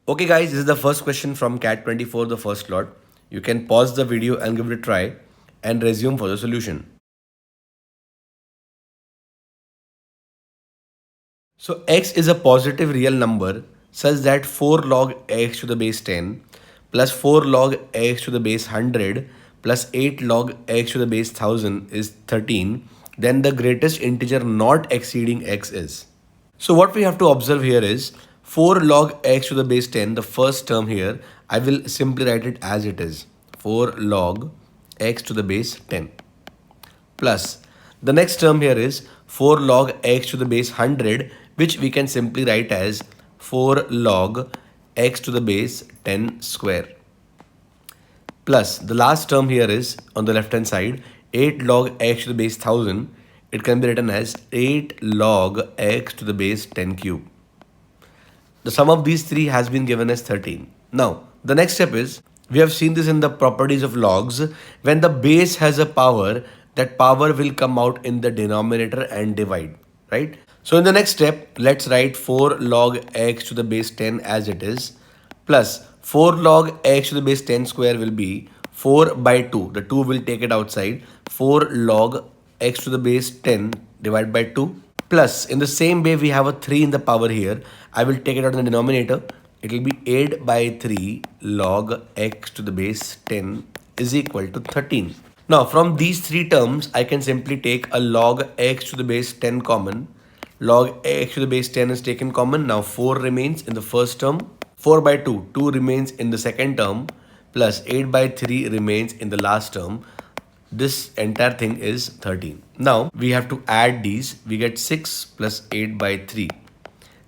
Okay guys, this is the first question from Cat24, the first lot. You can pause the video and give it a try and resume for the solution. So x is a positive real number such that 4 log x to the base 10 plus 4 log x to the base 100 plus 8 log x to the base 1000 is 13. Then the greatest integer not exceeding x is. So what we have to observe here is 4 log x to the base 10, the first term here, I will simply write it as it is. 4 log x to the base 10 plus the next term here is 4 log x to the base 100, which we can simply write as 4 log x to the base 10 square, plus the last term here is on the left hand side 8 log x to the base 1000. It can be written as 8 log x to the base 10 cube. The sum of these three has been given as 13. Now, the next step is, we have seen this in the properties of logs. When the base has a power, that power will come out in the denominator and divide, right? So in the next step, let's write 4 log x to the base 10 as it is, plus 4 log x to the base 10 square will be 4 by 2. The 2 will take it outside. 4 log x to the base 10 divided by 2. Plus, in the same way, we have a 3 in the power here. I will take it out in the denominator. It will be 8 by 3 log x to the base 10 is equal to 13. Now, from these three terms, I can simply take a log x to the base 10 common. Log x to the base 10 is taken common. Now, 4 remains in the first term. 4 by 2, 2 remains in the second term. Plus 8 by 3 remains in the last term. This entire thing is 13. Now we have to add these. We get 6 plus 8 by 3.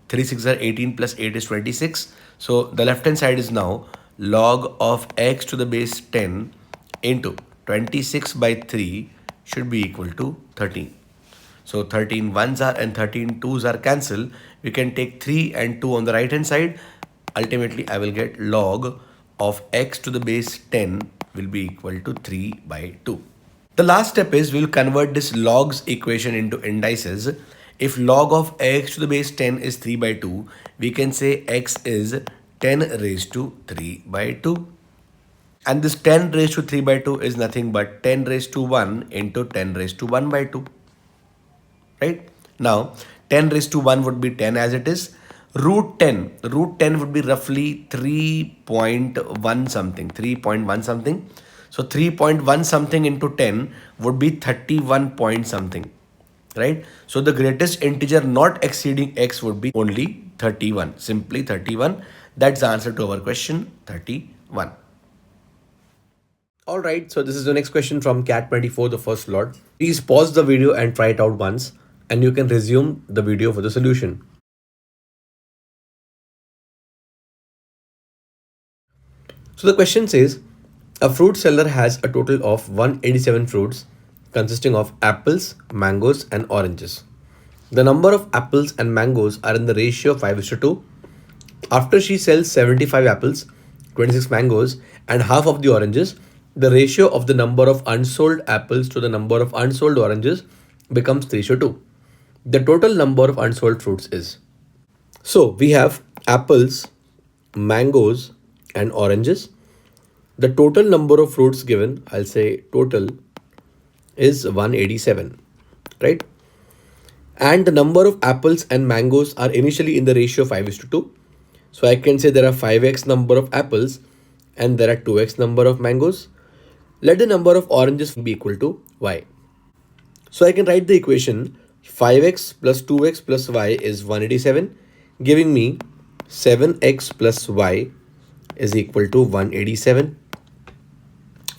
3 6 are 18 plus 8 is 26. So the left hand side is now log of x to the base 10 into 26 by 3 should be equal to 13. So 13 ones are and 13 twos are cancelled. We can take 3 and 2 on the right hand side. Ultimately, I will get log of x to the base 10 will be equal to 3 by 2. The last step is we'll convert this logs equation into indices. If log of x to the base 10 is 3 by 2, we can say x is 10 raised to 3 by 2. And this 10 raised to 3 by 2 is nothing but 10 raised to 1 into 10 raised to 1 by 2. Right? Now, 10 raised to 1 would be 10 as it is. Root 10 would be roughly 3.1 something, 3.1 something. So 3.1 something into 10 would be 31 point something, right? So the greatest integer not exceeding x would be only 31, simply 31. That's the answer to our question, 31. All right, so this is the next question from Cat24, the first lot. Please pause the video and try it out once, and you can resume the video for the solution. So the question says, a fruit seller has a total of 187 fruits consisting of apples, mangoes and oranges. The number of apples and mangoes are in the ratio 5:2. After she sells 75 apples, 26 mangoes and half of the oranges, the ratio of the number of unsold apples to the number of unsold oranges becomes 3:2. The total number of unsold fruits is. So we have apples, mangoes and oranges. The total number of fruits given, I'll say total, is 187, right? And the number of apples and mangoes are initially in the ratio 5:2. So I can say there are 5x number of apples and there are 2x number of mangoes. Let the number of oranges be equal to y. So I can write the equation 5x plus 2x plus y is 187, giving me 7x plus y is equal to 187.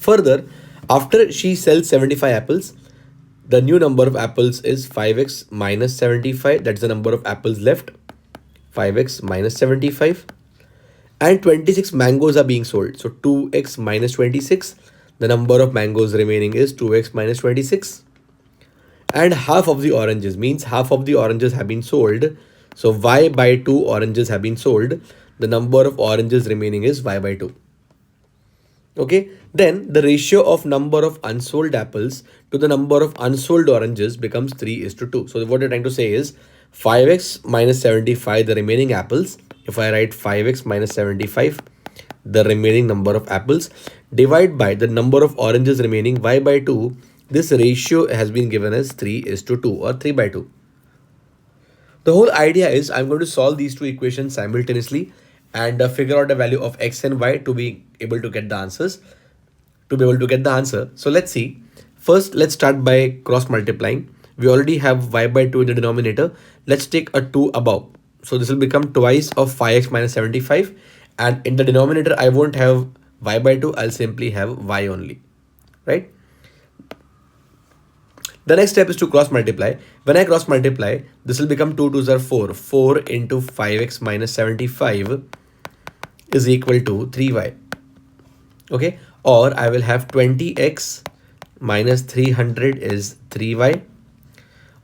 Further, after she sells 75 apples, the new number of apples is 5x minus 75. That's the number of apples left. 5x minus 75. And 26 mangoes are being sold. So 2x minus 26. The number of mangoes remaining is 2x minus 26. And half of the oranges means half of the oranges have been sold. So y by 2 oranges have been sold. The number of oranges remaining is y by 2. Okay, then the ratio of number of unsold apples to the number of unsold oranges becomes 3:2. So what you're trying to say is 5x minus 75, the remaining apples. If I write 5x minus 75, the remaining number of apples, divide by the number of oranges remaining, y by 2. This ratio has been given as 3:2 or 3 by 2. The whole idea is I'm going to solve these two equations simultaneously and figure out the value of x and y to be able to get the answers, to be able to get the answer. So let's see. First, let's start by cross multiplying. We already have y by 2 in the denominator. Let's take a 2 above. So this will become twice of 5x minus 75. And in the denominator, I won't have y by 2. I'll simply have y only, right? The next step is to cross multiply. When I cross multiply, this will become 2 2s are 4. 4 into 5x minus 75 is equal to 3y. Okay, or I will have 20x minus 300 is 3y,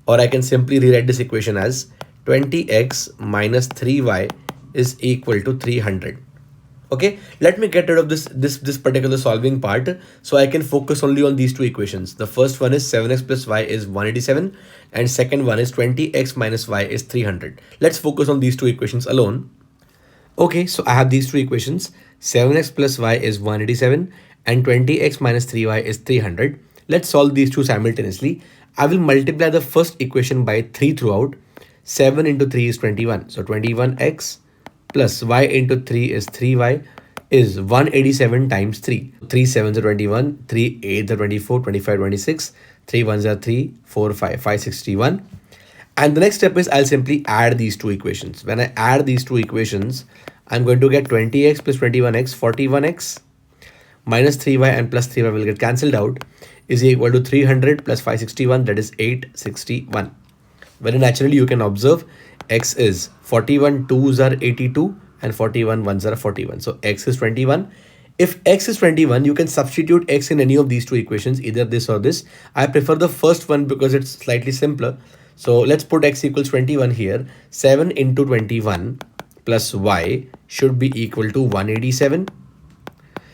or I can simply rewrite this equation as 20x minus 3y is equal to 300. Okay, let me get rid of this particular solving part so I can focus only on these two equations. The first one is 7x plus y is 187 and second one is 20x minus y is 300. Let's focus on these two equations alone. Okay, so I have these two equations. 7x plus y is 187 and 20x minus 3y is 300. Let's solve these two simultaneously. I will multiply the first equation by 3 throughout. 7 into 3 is 21. So 21x plus y into 3 is 3y is 187 times 3. 3 7s are 21, 3 8s are 24, 25, 26, 3 1s are 3, 4 5, 561. And the next step is I'll simply add these two equations. When I add these two equations, I'm going to get 20x plus 21x, 41x minus 3y and plus 3y will get cancelled out is equal to 300 plus 561, that is 861. Very naturally, you can observe x is 41 2s are 82 and 41 1s are 41. So x is 21. If x is 21, you can substitute x in any of these two equations, either this or this. I prefer the first one because it's slightly simpler. So let's put x equals 21 here. 7 into 21 plus y should be equal to 187.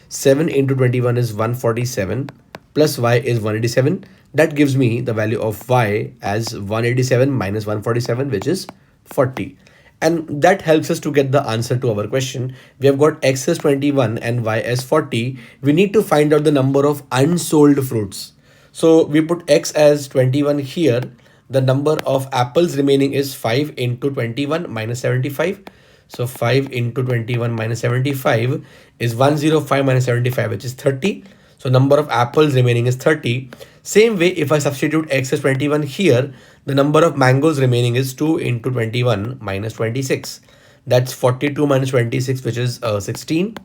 7 into 21 is 147 plus y is 187. That gives me the value of y as 187 minus 147, which is 40. And that helps us to get the answer to our question. We have got x as 21 and y as 40. We need to find out the number of unsold fruits. So we put x as 21 here. The number of apples remaining is 5 into 21 minus 75. So 5 into 21 minus 75 is 105 minus 75, which is 30. So number of apples remaining is 30. Same way, if I substitute x as 21 here, the number of mangoes remaining is 2 into 21 minus 26. That's 42 minus 26, which is 16.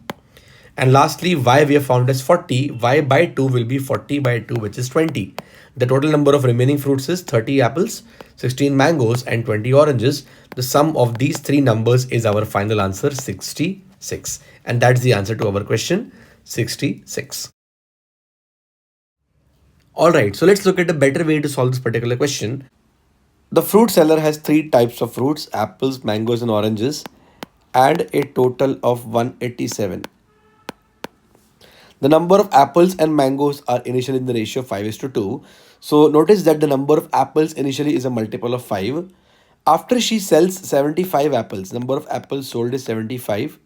And lastly, y we have found as 40. Y by 2 will be 40 by 2, which is 20. The total number of remaining fruits is 30 apples, 16 mangoes, and 20 oranges. The sum of these three numbers is our final answer, 66. And that's the answer to our question, 66. Alright, so let's look at a better way to solve this particular question. The fruit seller has three types of fruits, apples, mangoes, and oranges, and a total of 187. The number of apples and mangoes are initially in the ratio 5:2. So notice that the number of apples initially is a multiple of 5. After she sells 75 apples, number of apples sold is 75.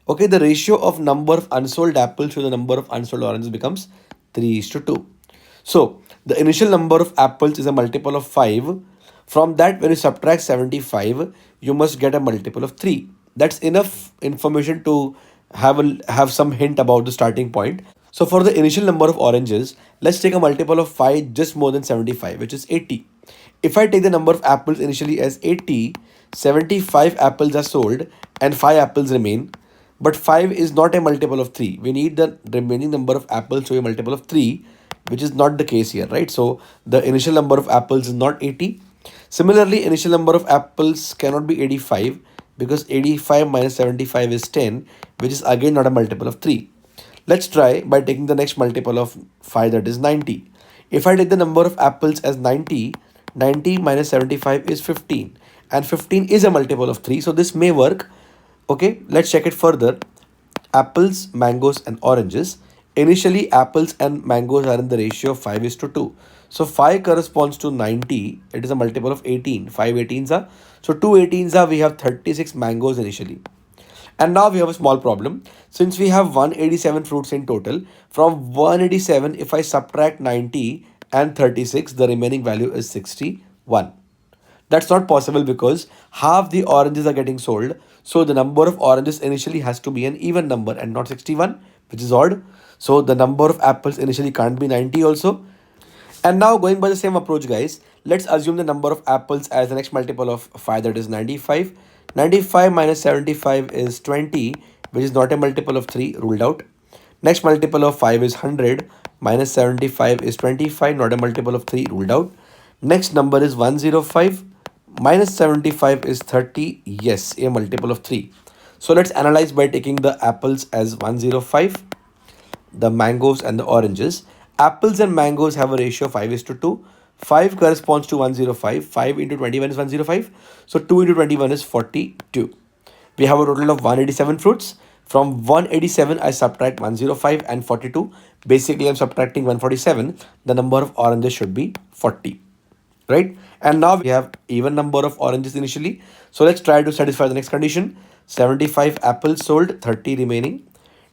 Okay, the ratio of number of unsold apples to the number of unsold oranges becomes 3:2. So the initial number of apples is a multiple of 5. From that, when you subtract 75, you must get a multiple of 3. That's enough information to have some hint about the starting point. So for the initial number of oranges, let's take a multiple of 5 just more than 75, which is 80. If I take the number of apples initially as 80, 75 apples are sold and 5 apples remain. But 5 is not a multiple of 3. We need the remaining number of apples to be a multiple of 3, which is not the case here, right? So the initial number of apples is not 80. Similarly, initial number of apples cannot be 85 because 85 minus 75 is 10, which is again not a multiple of 3. Let's try by taking the next multiple of 5, that is 90. If I take the number of apples as 90, 90 minus 75 is 15. And 15 is a multiple of 3, so this may work. Okay, let's check it further. Apples, mangoes, and oranges. Initially, apples and mangoes are in the ratio of 5 is to 2. So 5 corresponds to 90. It is a multiple of 18. 5 18s are. So 2 18s are, we have 36 mangoes initially. And now we have a small problem. Since we have 187 fruits in total, from 187, if I subtract 90 and 36, the remaining value is 61. That's not possible because half the oranges are getting sold. So the number of oranges initially has to be an even number and not 61, which is odd. So the number of apples initially can't be 90 also. And now going by the same approach, guys, let's assume the number of apples as the next multiple of 5, that is 95. 95 minus 75 is 20, which is not a multiple of 3, ruled out. Next multiple of 5 is 100, minus 75 is 25, not a multiple of 3, ruled out. Next number is 105, minus 75 is 30, yes, a multiple of 3. So let's analyze by taking the apples as 105, the mangoes and the oranges. Apples and mangoes have a ratio of 5 is to 2. 5 corresponds to 105. 5 into 21 is 105. So 2 into 21 is 42. We have a total of 187 fruits. From 187, I subtract 105 and 42. Basically, I'm subtracting 147. The number of oranges should be 40. Right? And now we have even number of oranges initially. So let's try to satisfy the next condition. 75 apples sold, 30 remaining.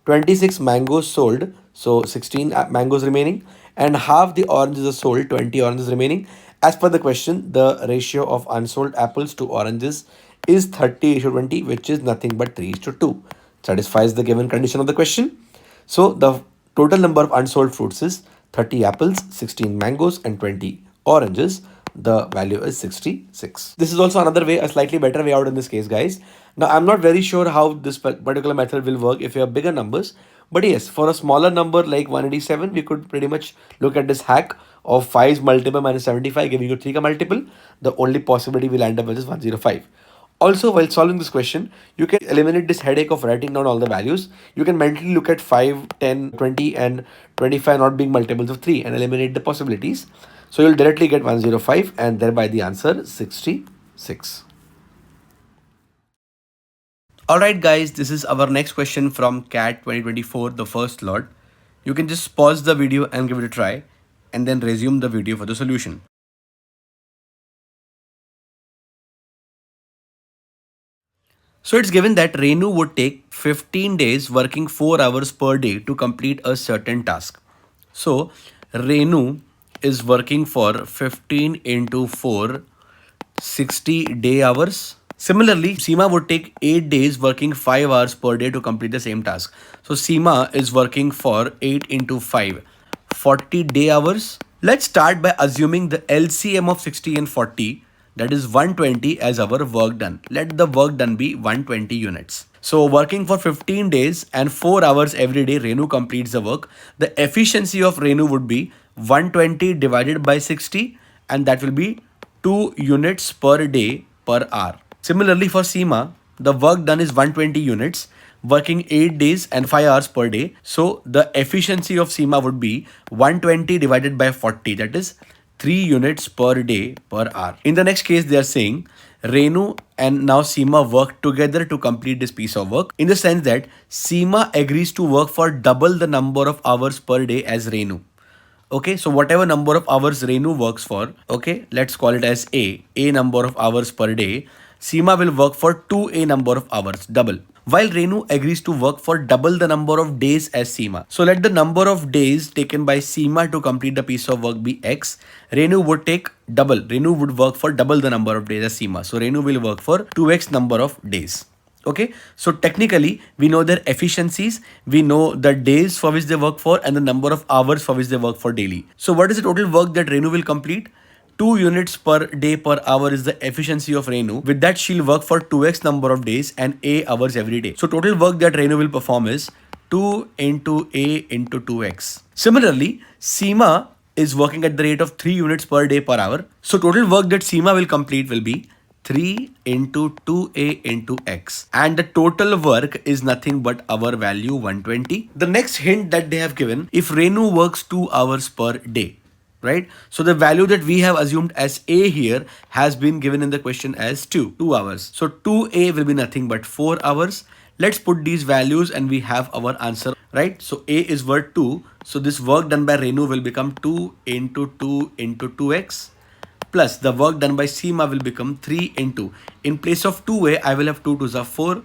26 mangoes sold, so 16 mangoes remaining, and half the oranges are sold, 20 oranges remaining. As per the question, the ratio of unsold apples to oranges is 30 to 20, which is nothing but 3 to 2. Satisfies the given condition of the question. So the total number of unsold fruits is 30 apples, 16 mangoes, and 20 oranges. The value is 66. This is also another way, a slightly better way out in this case, guys. Now, I'm not very sure how this particular method will work if you have bigger numbers. But yes, for a smaller number like 187, we could pretty much look at this hack of 5's multiple minus 75 giving you 3 ka multiple. The only possibility we'll end up with is 105. Also, while solving this question, you can eliminate this headache of writing down all the values. You can mentally look at 5, 10, 20, and 25 not being multiples of 3 and eliminate the possibilities. So you'll directly get 105 and thereby the answer 66. Alright guys, this is our next question from CAT 2024, the first lot. You can just pause the video and give it a try and then resume the video for the solution. So it's given that Renu would take 15 days working 4 hours per day to complete a certain task. So Renu is working for 15 into 4, 60 day hours. Similarly, Seema would take 8 days working 5 hours per day to complete the same task. So Seema is working for 8 into 5, 40 day hours. Let's start by assuming the LCM of 60 and 40, that is 120 as our work done. Let the work done be 120 units. So working for 15 days and 4 hours every day, Renu completes the work. The efficiency of Renu would be 120 divided by 60, and that will be 2 units per day per hour. Similarly, for Seema, the work done is 120 units, working 8 days and 5 hours per day. So the efficiency of Seema would be 120 divided by 40, that is 3 units per day per hour. In the next case, they are saying Renu and now Seema work together to complete this piece of work, in the sense that Seema agrees to work for double the number of hours per day as Renu. Okay, so whatever number of hours Renu works for, okay, let's call it as A number of hours per day, Seema will work for 2A number of hours, double. While Renu agrees to work for double the number of days as Seema. So let the number of days taken by Seema to complete the piece of work be X. Renu would take double. Renu would work for double the number of days as Seema. So Renu will work for 2X number of days. Okay, so technically we know their efficiencies, we know the days for which they work for and the number of hours for which they work for daily. So what is the total work that Renu will complete? 2 units per day per hour is the efficiency of Renu. With that, she'll work for 2x number of days and A hours every day. So total work that Renu will perform is 2 into A into 2x. Similarly, Seema is working at the rate of 3 units per day per hour. So total work that Seema will complete will be 3 into 2A into X. And the total work is nothing but our value 120. The next hint that they have given, if Renu works 2 hours per day, right? So the value that we have assumed as A here has been given in the question as 2 hours. So 2A will be nothing but 4 hours. Let's put these values and we have our answer, right? So A is worth 2. So this work done by Renu will become 2 into 2 into 2x plus the work done by Seema will become 3 into, in place of 2a, I will have 2 to the 4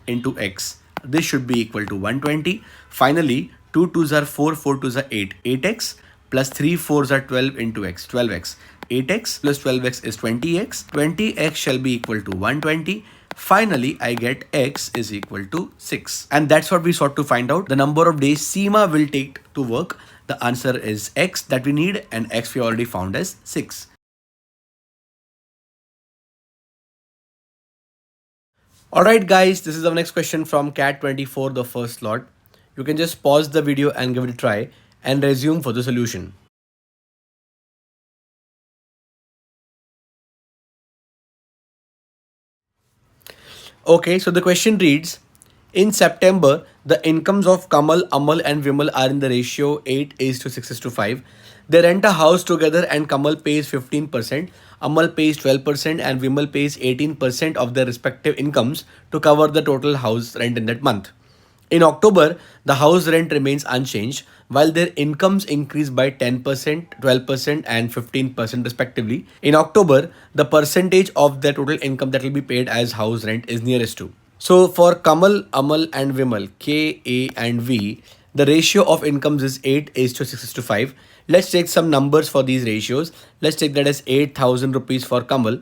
into x. This should be equal to 120. Finally, 2 2s are 4, 4 2s are 8. 8x plus 3 4s are 12 into x, 12x. 8x plus 12x is 20x. 20x shall be equal to 120. Finally, I get x is equal to 6. And that's what we sought to find out. The number of days Seema will take to work. The answer is x that we need, and x we already found as 6. Alright guys, this is our next question from Cat24, the first slot. You can just pause the video and give it a try and resume for the solution. Okay, so the question reads, in September, the incomes of Kamal, Amal and Vimal are in the ratio 8 is to 6 is to 5. They rent a house together and Kamal pays 15%, Amal pays 12% and Vimal pays 18% of their respective incomes to cover the total house rent in that month. In October, the house rent remains unchanged, while their incomes increase by 10%, 12%, and 15% respectively. In October, the percentage of their total income that will be paid as house rent is nearest to. So for Kamal, Amal, and Vimal, K, A, and V, the ratio of incomes is 8 is to 6 is to 5. Let's take some numbers for these ratios. Let's take that as 8,000 rupees for Kamal,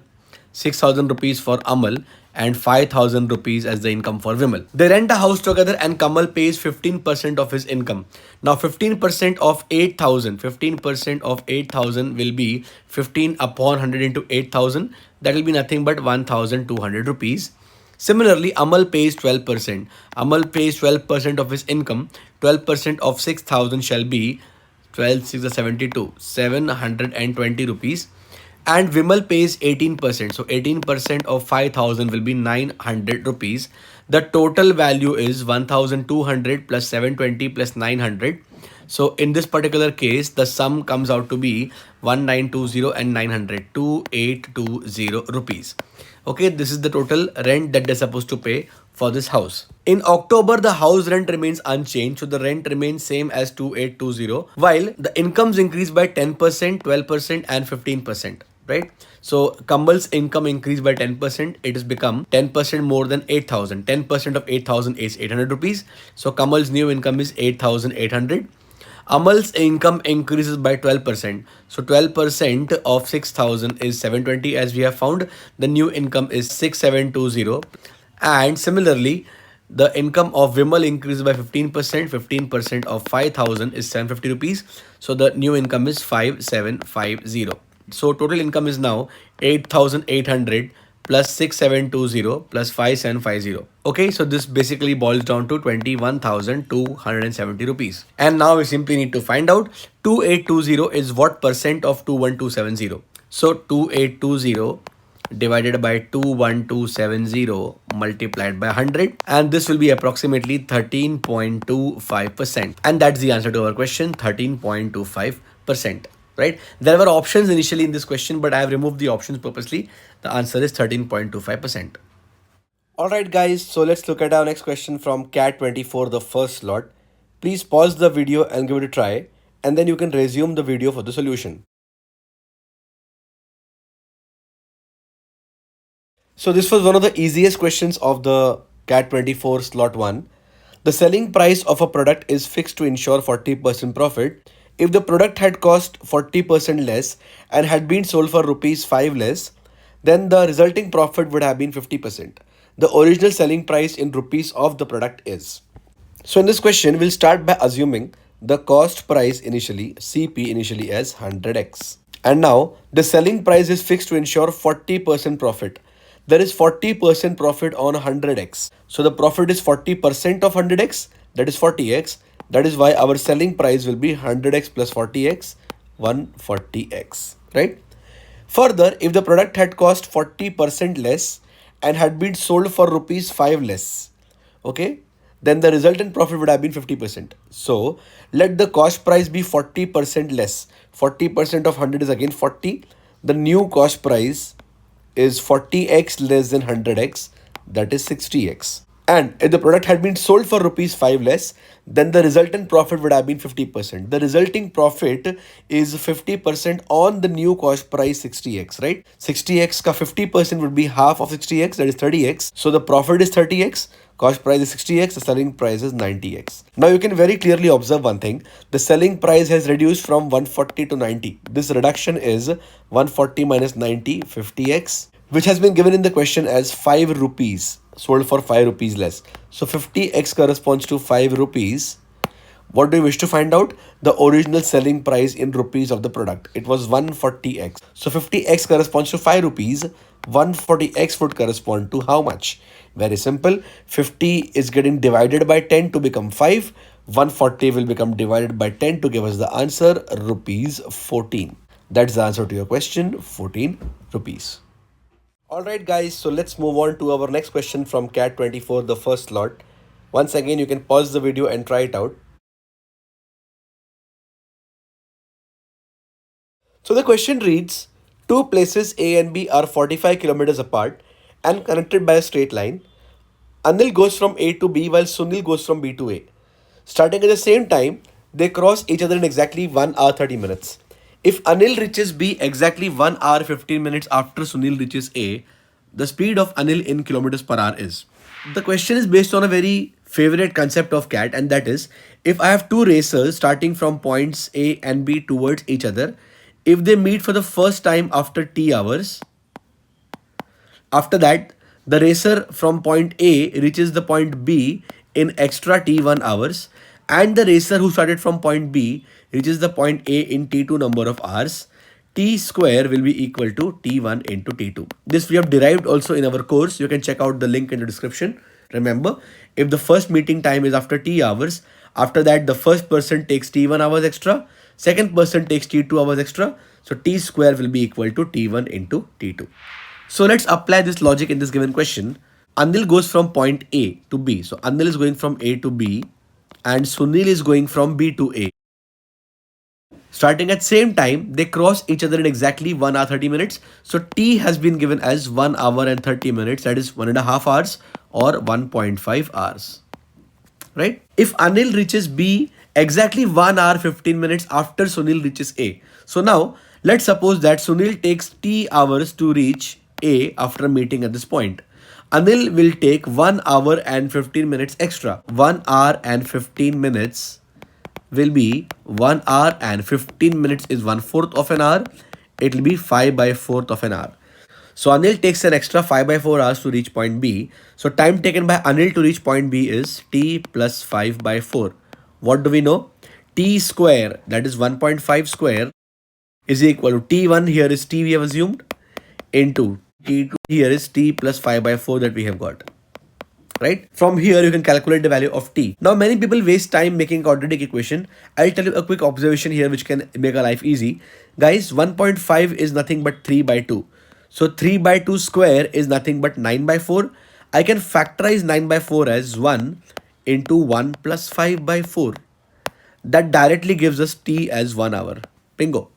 6,000 rupees for Amal, and 5,000 rupees as the income for Vimal. They rent a house together and Kamal pays 15% of his income. Now 15% of 8,000, 15% of 8,000 will be 15 upon 100 into 8,000. That will be nothing but 1,200 rupees. Similarly, Amal pays 12%. Amal pays 12% of his income. 12% of 6,000 shall be 12 6 is 72, 720 rupees. And Vimal pays 18%. So 18% of 5,000 will be 900 rupees. The total value is 1,200 plus 720 plus 900. So in this particular case, the sum comes out to be 1920 and 900, 2820 rupees. Okay, this is the total rent that they're supposed to pay for this house. In October, the house rent remains unchanged. So the rent remains same as 2820, while the incomes increase by 10%, 12% and 15%. Right? So Kamal's income increased by 10%. It has become 10% more than 8,000. 10% of 8,000 is 800 rupees. So Kamal's new income is 8,800. Amal's income increases by 12%. So 12% of 6,000 is 720 as we have found. The new income is 6,720. And similarly, the income of Vimal increases by 15%. 15% of 5,000 is 750 rupees. So the new income is 5,750. So total income is now 8,800 plus 6,720 plus 5,750. Okay, so this basically boils down to 21,270 rupees. And now we simply need to find out 2820 is what percent of 21270. So 2820 divided by 21270 multiplied by 100, and this will be approximately 13.25%. And that's the answer to our question, 13.25%. Right? There were options initially in this question, but I have removed the options purposely. The answer is 13.25%. Alright guys, so let's look at our next question from Cat24, the first slot. Please pause the video and give it a try, and then you can resume the video for the solution. So this was one of the easiest questions of the Cat24 slot 1. The selling price of a product is fixed to ensure 40% profit. If the product had cost 40% less and had been sold for rupees 5 less, then the resulting profit would have been 50%. The original selling price in rupees of the product is. So in this question, we'll start by assuming the cost price initially, CP initially as 100x. And now the selling price is fixed to ensure 40% profit. There is 40% profit on 100x. So the profit is 40% of 100x, that is 40x. That is why our selling price will be 100x plus 40x, 140x, right? Further, if the product had cost 40% less and had been sold for rupees 5 less, okay, then the resultant profit would have been 50%. So let the cost price be 40% less. 40% of 100 is again 40. The new cost price is 40x less than 100x, that is 60x. And if the product had been sold for rupees 5 less, then the resultant profit would have been 50%. The resulting profit is 50% on the new cost price 60x, right? 60x ka 50% would be half of 60x, that is 30x. So the profit is 30x, cost price is 60x, the selling price is 90x. Now you can very clearly observe one thing. The selling price has reduced from 140 to 90. This reduction is 140 minus 90, 50x, which has been given in the question as 5 rupees, sold for 5 rupees less. So 50x corresponds to 5 rupees. What do you wish to find out? The original selling price in rupees of the product. It was 140x. So 50x corresponds to 5 rupees. 140x would correspond to how much? Very simple. 50 is getting divided by 10 to become 5. 140 will become divided by 10 to give us the answer rupees 14. That's the answer to your question, 14 rupees. Alright guys, so let's move on to our next question from Cat24, the first slot. Once again, you can pause the video and try it out. So the question reads, two places A and B are 45 kilometers apart and connected by a straight line. Anil goes from A to B while Sunil goes from B to A. Starting at the same time, they cross each other in exactly 1 hour 30 minutes. If Anil reaches B exactly 1 hour 15 minutes after Sunil reaches A, the speed of Anil in kilometers per hour is. The question is based on a very favorite concept of CAT, and that is, if I have two racers starting from points A and B towards each other, if they meet for the first time after T hours, after that, the racer from point A reaches the point B in extra T1 hours, and the racer who started from point B reaches the point A in T2 number of hours. T square will be equal to T1 into T2. This we have derived also in our course. You can check out the link in the description. Remember, if the first meeting time is after T hours, after that the first person takes T1 hours extra, second person takes T2 hours extra. So T square will be equal to T1 into T2. So let's apply this logic in this given question. Anil goes from point A to B. So Anil is going from A to B and Sunil is going from B to A. Starting at same time, they cross each other in exactly 1 hour 30 minutes. So T has been given as 1 hour and 30 minutes, that is 1.5 hours or 1.5 hours. Right? If Anil reaches B exactly 1 hour 15 minutes after Sunil reaches A. So now let's suppose that Sunil takes T hours to reach A after meeting at this point. Anil will take 1 hour and 15 minutes extra. 1 hour and 15 minutes will be 1 hour and 15 minutes is 1/4 of an hour. It will be 5 by 4th of an hour. So Anil takes an extra 5 by 4 hours to reach point B. So time taken by Anil to reach point B is T plus 5 by 4. What do we know? T square, that is 1.5 square, is equal to T1, here is T we have assumed, into T2, here is T plus 5 by 4 that we have got. Right? From here, you can calculate the value of T. Now, many people waste time making quadratic equation. I'll tell you a quick observation here which can make our life easy. Guys, 1.5 is nothing but 3 by 2. So 3 by 2 square is nothing but 9 by 4. I can factorize 9 by 4 as 1 into 1 plus 5 by 4. That directly gives us T as 1 hour. Bingo.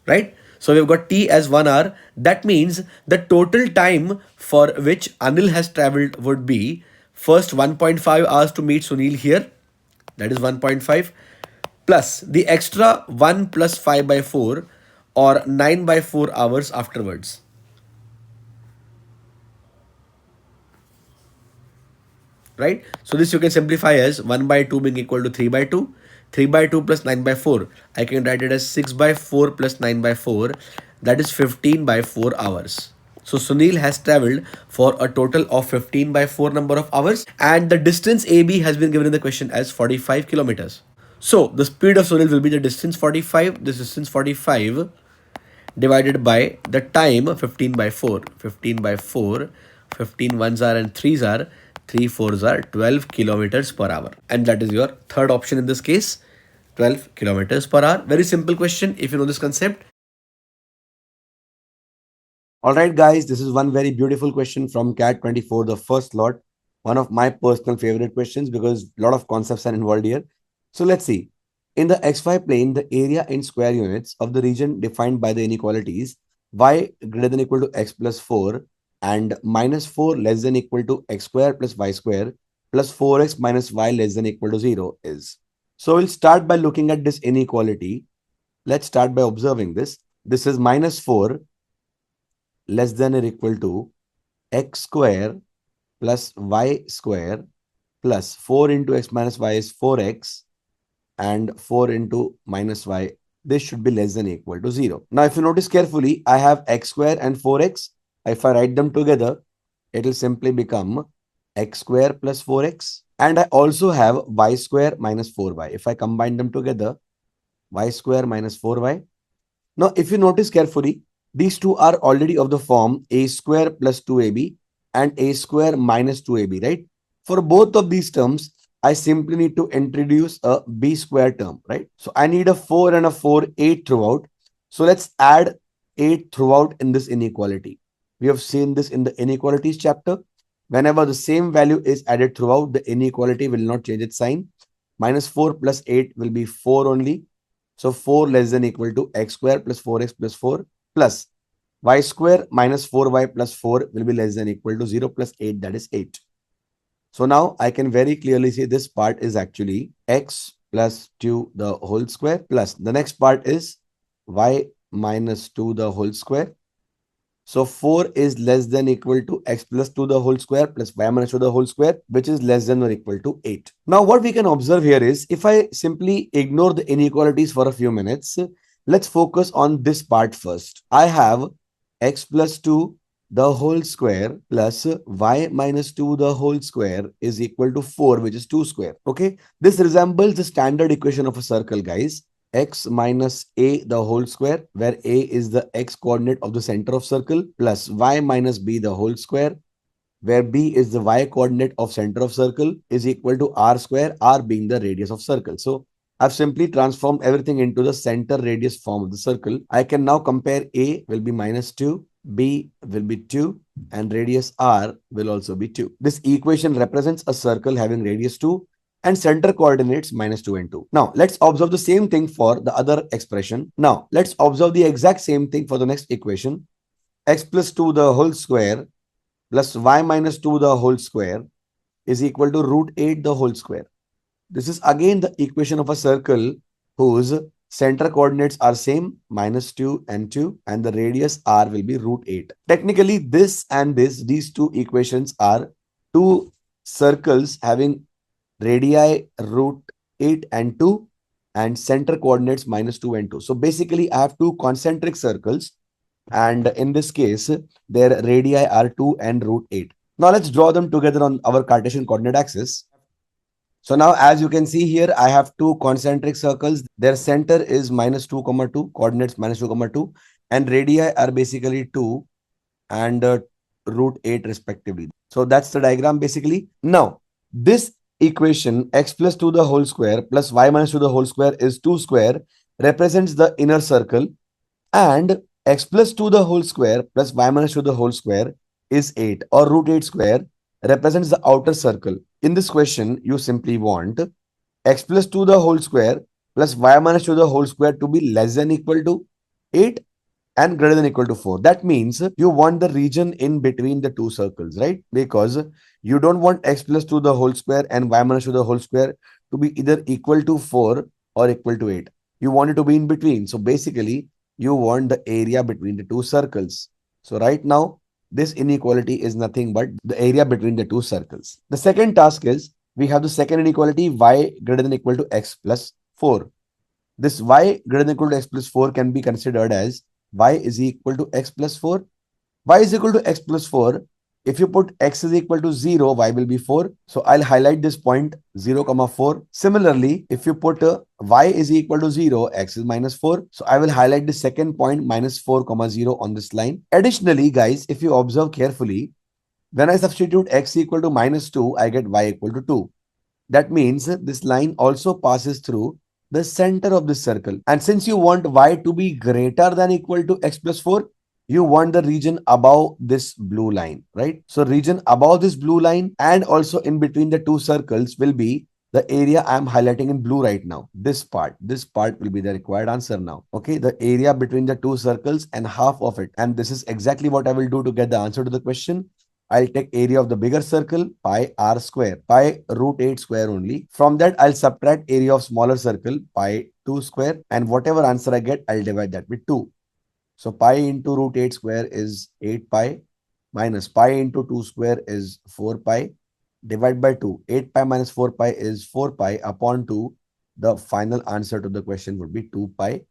Right? So we've got T as 1 hour. That means the total time for which Anil has traveled would be first 1.5 hours to meet Sunil here. That is 1.5 plus the extra 1 plus 5 by 4 or 9 by 4 hours afterwards. Right? So this you can simplify as 1 by 2 being equal to 3 by 2. 3 by 2 plus 9 by 4. I can write it as 6 by 4 plus 9 by 4. That is 15 by 4 hours. So Sunil has traveled for a total of 15 by 4 number of hours, and the distance AB has been given in the question as 45 kilometers. So the speed of Sunil will be the distance 45, this distance 45 divided by the time 15 by 4. 15 by 4, 15 ones are and 3s are, 3 4s are 12 kilometers per hour. And that is your third option in this case, 12 kilometers per hour. Very simple question if you know this concept. Alright guys, this is one very beautiful question from Cat24, the first lot. One of my personal favorite questions because a lot of concepts are involved here. So let's see. In the xy plane, the area in square units of the region defined by the inequalities y greater than equal to x plus 4 and minus 4 less than equal to x square plus y square plus 4x minus y less than equal to 0 is. So we'll start by looking at this inequality. Let's start by observing this. This is minus 4 less than or equal to x square plus y square plus 4 into x minus y is 4x and 4 into minus y. This should be less than or equal to 0. Now, if you notice carefully, I have x square and 4x. If I write them together, it will simply become x square plus 4x. And I also have y square minus 4y. If I combine them together, y square minus 4y. Now, if you notice carefully, these two are already of the form a square plus 2ab and a square minus 2ab, right? For both of these terms, I simply need to introduce a b square term, right? So I need a 4 and a 4, 8 throughout. So let's add 8 throughout in this inequality. We have seen this in the inequalities chapter. Whenever the same value is added throughout, the inequality will not change its sign. Minus 4 plus 8 will be 4 only. So 4 less than equal to x square plus 4x plus 4 plus y square minus 4y plus 4 will be less than equal to 0 plus 8, that is 8. So now I can very clearly see this part is actually x plus 2 the whole square plus the next part is y minus 2 the whole square. So 4 is less than equal to x plus 2 the whole square plus y minus 2 the whole square, which is less than or equal to 8. Now what we can observe here is, if I simply ignore the inequalities for a few minutes, let's focus on this part first. I have x plus 2 the whole square plus y minus 2 the whole square is equal to 4, which is 2 square. Okay, this resembles the standard equation of a circle, guys. X minus a the whole square, where a is the x coordinate of the center of circle, plus y minus b the whole square, where b is the y coordinate of center of circle, is equal to r square, r being the radius of circle. So I've simply transformed everything into the center radius form of the circle. I can now compare a will be minus 2, b will be 2, and radius r will also be 2. This equation represents a circle having radius 2 and center coordinates minus 2 and 2. Now, let's observe the same thing for the other expression. Now, let's observe the exact same thing for the next equation. X plus 2 the whole square plus y minus 2 the whole square is equal to root 8 the whole square. This is again the equation of a circle whose center coordinates are same, minus 2 and 2, and the radius r will be root 8. Technically, this and this, these two equations are two circles having radii root 8 and 2 and center coordinates minus 2 and 2. So basically, I have two concentric circles, and in this case, their radii are 2 and root 8. Now let's draw them together on our Cartesian coordinate axis. So now, as you can see here, I have two concentric circles. Their center is minus 2, 2, coordinates minus 2, 2, and radii are basically 2 and root 8 respectively. So that's the diagram basically. Now, this equation x plus 2 the whole square plus y minus 2 the whole square is 2 square represents the inner circle, and x plus 2 the whole square plus y minus 2 the whole square is 8 or root 8 square represents the outer circle. In this question, you simply want x plus 2 the whole square plus y minus 2 the whole square to be less than equal to 8 and greater than equal to 4. That means you want the region in between the two circles, right? Because you don't want x plus 2 the whole square and y minus 2 the whole square to be either equal to 4 or equal to 8. You want it to be in between. So basically, you want the area between the two circles. So right now, this inequality is nothing but the area between the two circles. The second task is, we have the second inequality, y greater than equal to x plus 4. This y greater than equal to x plus 4 can be considered as y is equal to x plus 4. Y is equal to x plus 4. If you put x is equal to 0, y will be 4. So I'll highlight this point 0, 4. Similarly, if you put y is equal to 0, x is minus 4. So I will highlight the second point minus 4, 0 on this line. Additionally, guys, if you observe carefully, when I substitute x equal to minus 2, I get y equal to 2. That means this line also passes through the center of this circle. And since you want y to be greater than equal to x plus 4, you want the region above this blue line, right? So region above this blue line and also in between the two circles will be The area I'm highlighting in blue right now, this part will be the required answer now. Okay, the area between the two circles and half of it. And this is exactly what I will do to get the answer to the question. I'll take area of the bigger circle, pi r square, pi root 8 square only. From that, I'll subtract area of smaller circle, pi 2 square, and whatever answer I get, I'll divide that with 2. So pi into root 8 square is 8 pi minus pi into 2 square is 4 pi. Divide by 2. 8 pi minus 4 pi is 4 pi upon 2. The final answer to the question would be 2 pi,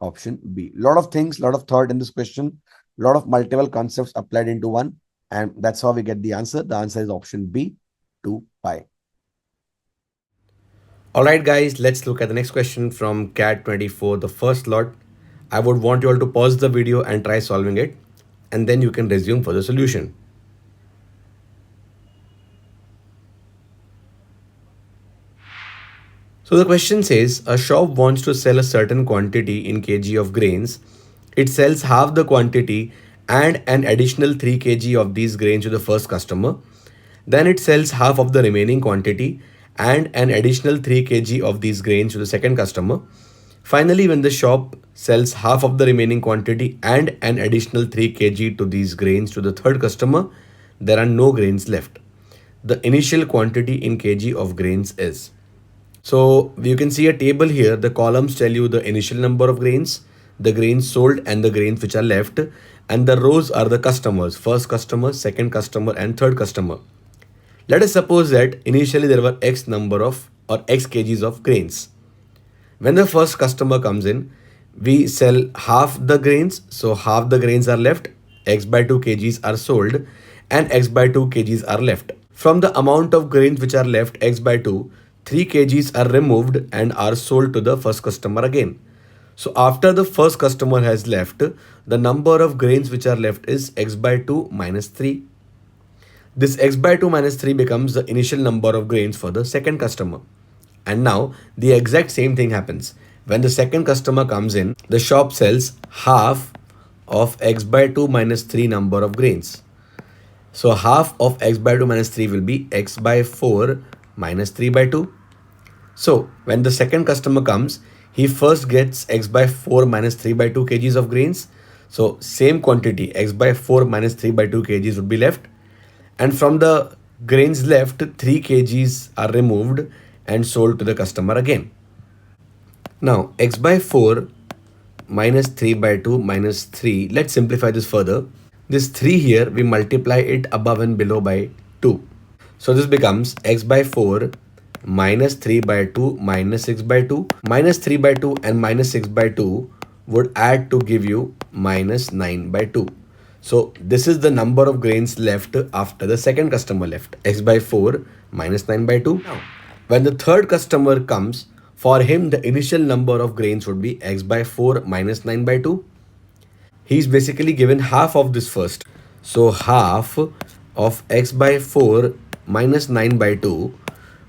option B. Lot of things, lot of thought in this question, lot of multiple concepts applied into one. And that's how we get the answer. The answer is option B, 2 pi. Alright guys, let's look at the next question from CAT24, the first lot. I would want you all to pause the video and try solving it, and then you can resume for the solution. So the question says, a shop wants to sell a certain quantity in kg of grains. It sells half the quantity and an additional 3 kg of these grains to the first customer. Then it sells half of the remaining quantity and an additional 3 kg of these grains to the second customer. Finally, when the shop sells half of the remaining quantity and an additional 3 kg to these grains to the third customer, there are no grains left. The initial quantity in kg of grains is. So you can see a table here. The columns tell you the initial number of grains, the grains sold and the grains which are left. And the rows are the customers, first customer, second customer and third customer. Let us suppose that initially there were X number of or X kgs of grains. When the first customer comes in, we sell half the grains. So half the grains are left, X by 2 kgs are sold and X by 2 kgs are left. From the amount of grains which are left, X by 2, 3 kgs are removed and are sold to the first customer again. So after the first customer has left, the number of grains which are left is X by 2 minus 3. This X by 2 minus 3 becomes the initial number of grains for the second customer. And now the exact same thing happens. When the second customer comes in, the shop sells half of X by 2 minus 3 number of grains. So half of X by 2 minus 3 will be X by 4 minus 3 by 2. So when the second customer comes, he first gets X by 4 minus 3 by 2 kgs of grains. So same quantity, X by 4 minus 3 by 2 kgs would be left. And from the grains left, 3 kgs are removed and sold to the customer again. Now X by 4 minus 3 by 2 minus 3. Let's simplify this further. This 3 here, we multiply it above and below by 2. So this becomes X by 4 minus 3 by 2 minus 6 by 2. Minus 3 by 2 and minus 6 by 2 would add to give you minus 9 by 2. So this is the number of grains left after the second customer left. X by 4 minus 9 by 2. Now, when the third customer comes, for him the initial number of grains would be X by 4 minus 9 by 2. He's basically given half of this first. So half of X by 4 minus 9 by 2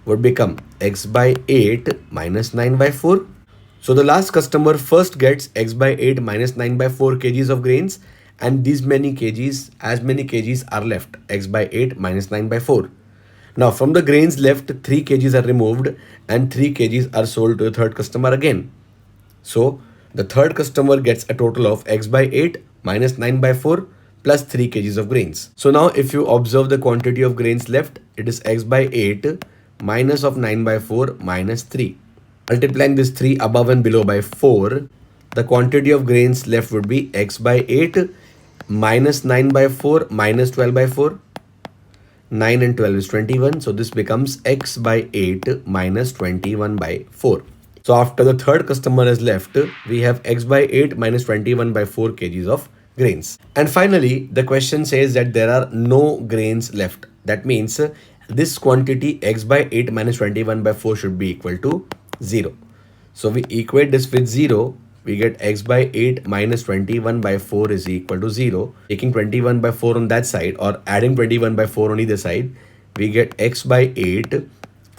would become X by 8 minus 9 by 4. So the last customer first gets X by 8 minus 9 by 4 kgs of grains, and these many kgs, as many kgs are left, X by 8 minus 9 by 4. Now from the grains left, 3 kgs are removed and 3 kgs are sold to the third customer again. So the third customer gets a total of X by 8 minus 9 by 4 plus 3 kgs of grains. So now if you observe the quantity of grains left, it is X by 8 minus of 9 by 4 minus 3. Multiplying this 3 above and below by 4, the quantity of grains left would be X by 8 minus 9 by 4 minus 12 by 4. 9 and 12 is 21. So this becomes X by 8 minus 21 by 4. So after the third customer is left, we have X by 8 minus 21 by 4 kgs of grains. And finally, the question says that there are no grains left. That means this quantity X by 8 minus 21 by 4 should be equal to 0. So we equate this with 0. We get X by 8 minus 21 by 4 is equal to 0. Taking 21 by 4 on that side or adding 21 by 4 on either side, we get X by 8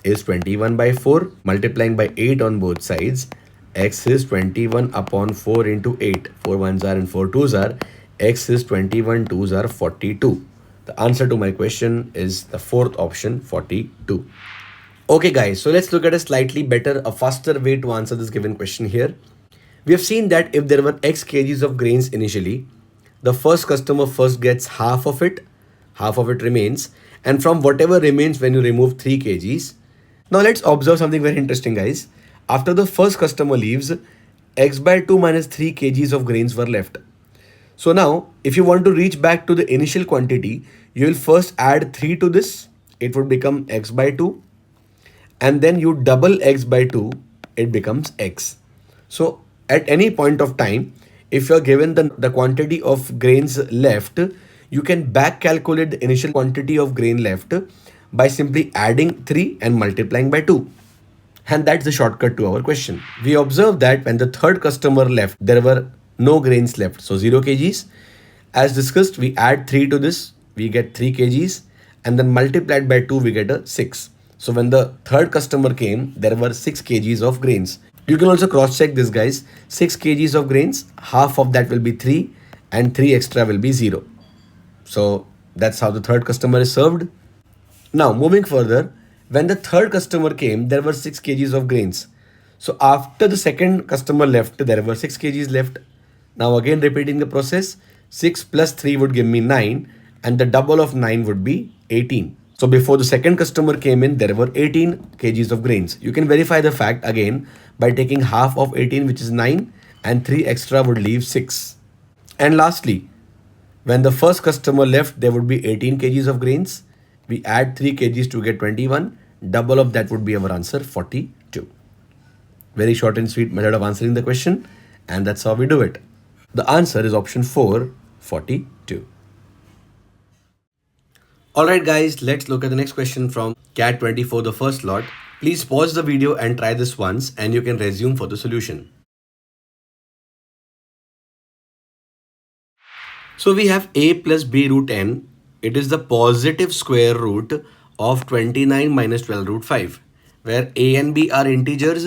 is 21 by 4. Multiplying by 8 on both sides, X is 21 upon 4 into 8. 4 ones are and 4 twos are. X is 21 twos are 42. The answer to my question is the fourth option, 42. Okay guys, so let's look at a slightly better, a faster way to answer this given question here. We have seen that if there were X kgs of grains initially, the first customer first gets half of it remains, and from whatever remains when you remove 3 kgs. Now let's observe something very interesting guys. After the first customer leaves, X by 2 minus 3 kgs of grains were left. So now, if you want to reach back to the initial quantity, you will first add 3 to this. It would become X by 2, and then you double X by 2, it becomes X. So at any point of time, if you are given the quantity of grains left, you can back calculate the initial quantity of grain left by simply adding 3 and multiplying by 2. And that's the shortcut to our question. We observed that when the third customer left, there were no grains left. So 0 kgs. As discussed, we add 3 to this, we get 3 kgs, and then multiplied by 2, we get a 6. So when the third customer came, there were 6 kgs of grains. You can also cross check this guys. 6 kgs of grains, half of that will be 3 and 3 extra will be 0. So that's how the third customer is served. Now, moving further, when the third customer came, there were 6 kgs of grains. So after the second customer left, there were 6 kgs left. Now again repeating the process, 6 plus 3 would give me 9, and the double of 9 would be 18. So before the second customer came in, there were 18 kgs of grains. You can verify the fact again by taking half of 18, which is 9, and 3 extra would leave 6. And lastly, when the first customer left, there would be 18 kgs of grains. We add 3 kgs to get 21. Double of that would be our answer, 42. Very short and sweet method of answering the question, and that's how we do it. The answer is option 4, 42. Alright guys, let's look at the next question from Cat24, the first lot. Please pause the video and try this once, and you can resume for the solution. So we have a plus b root n. It is the positive square root of 29 minus 12 root 5, where a and b are integers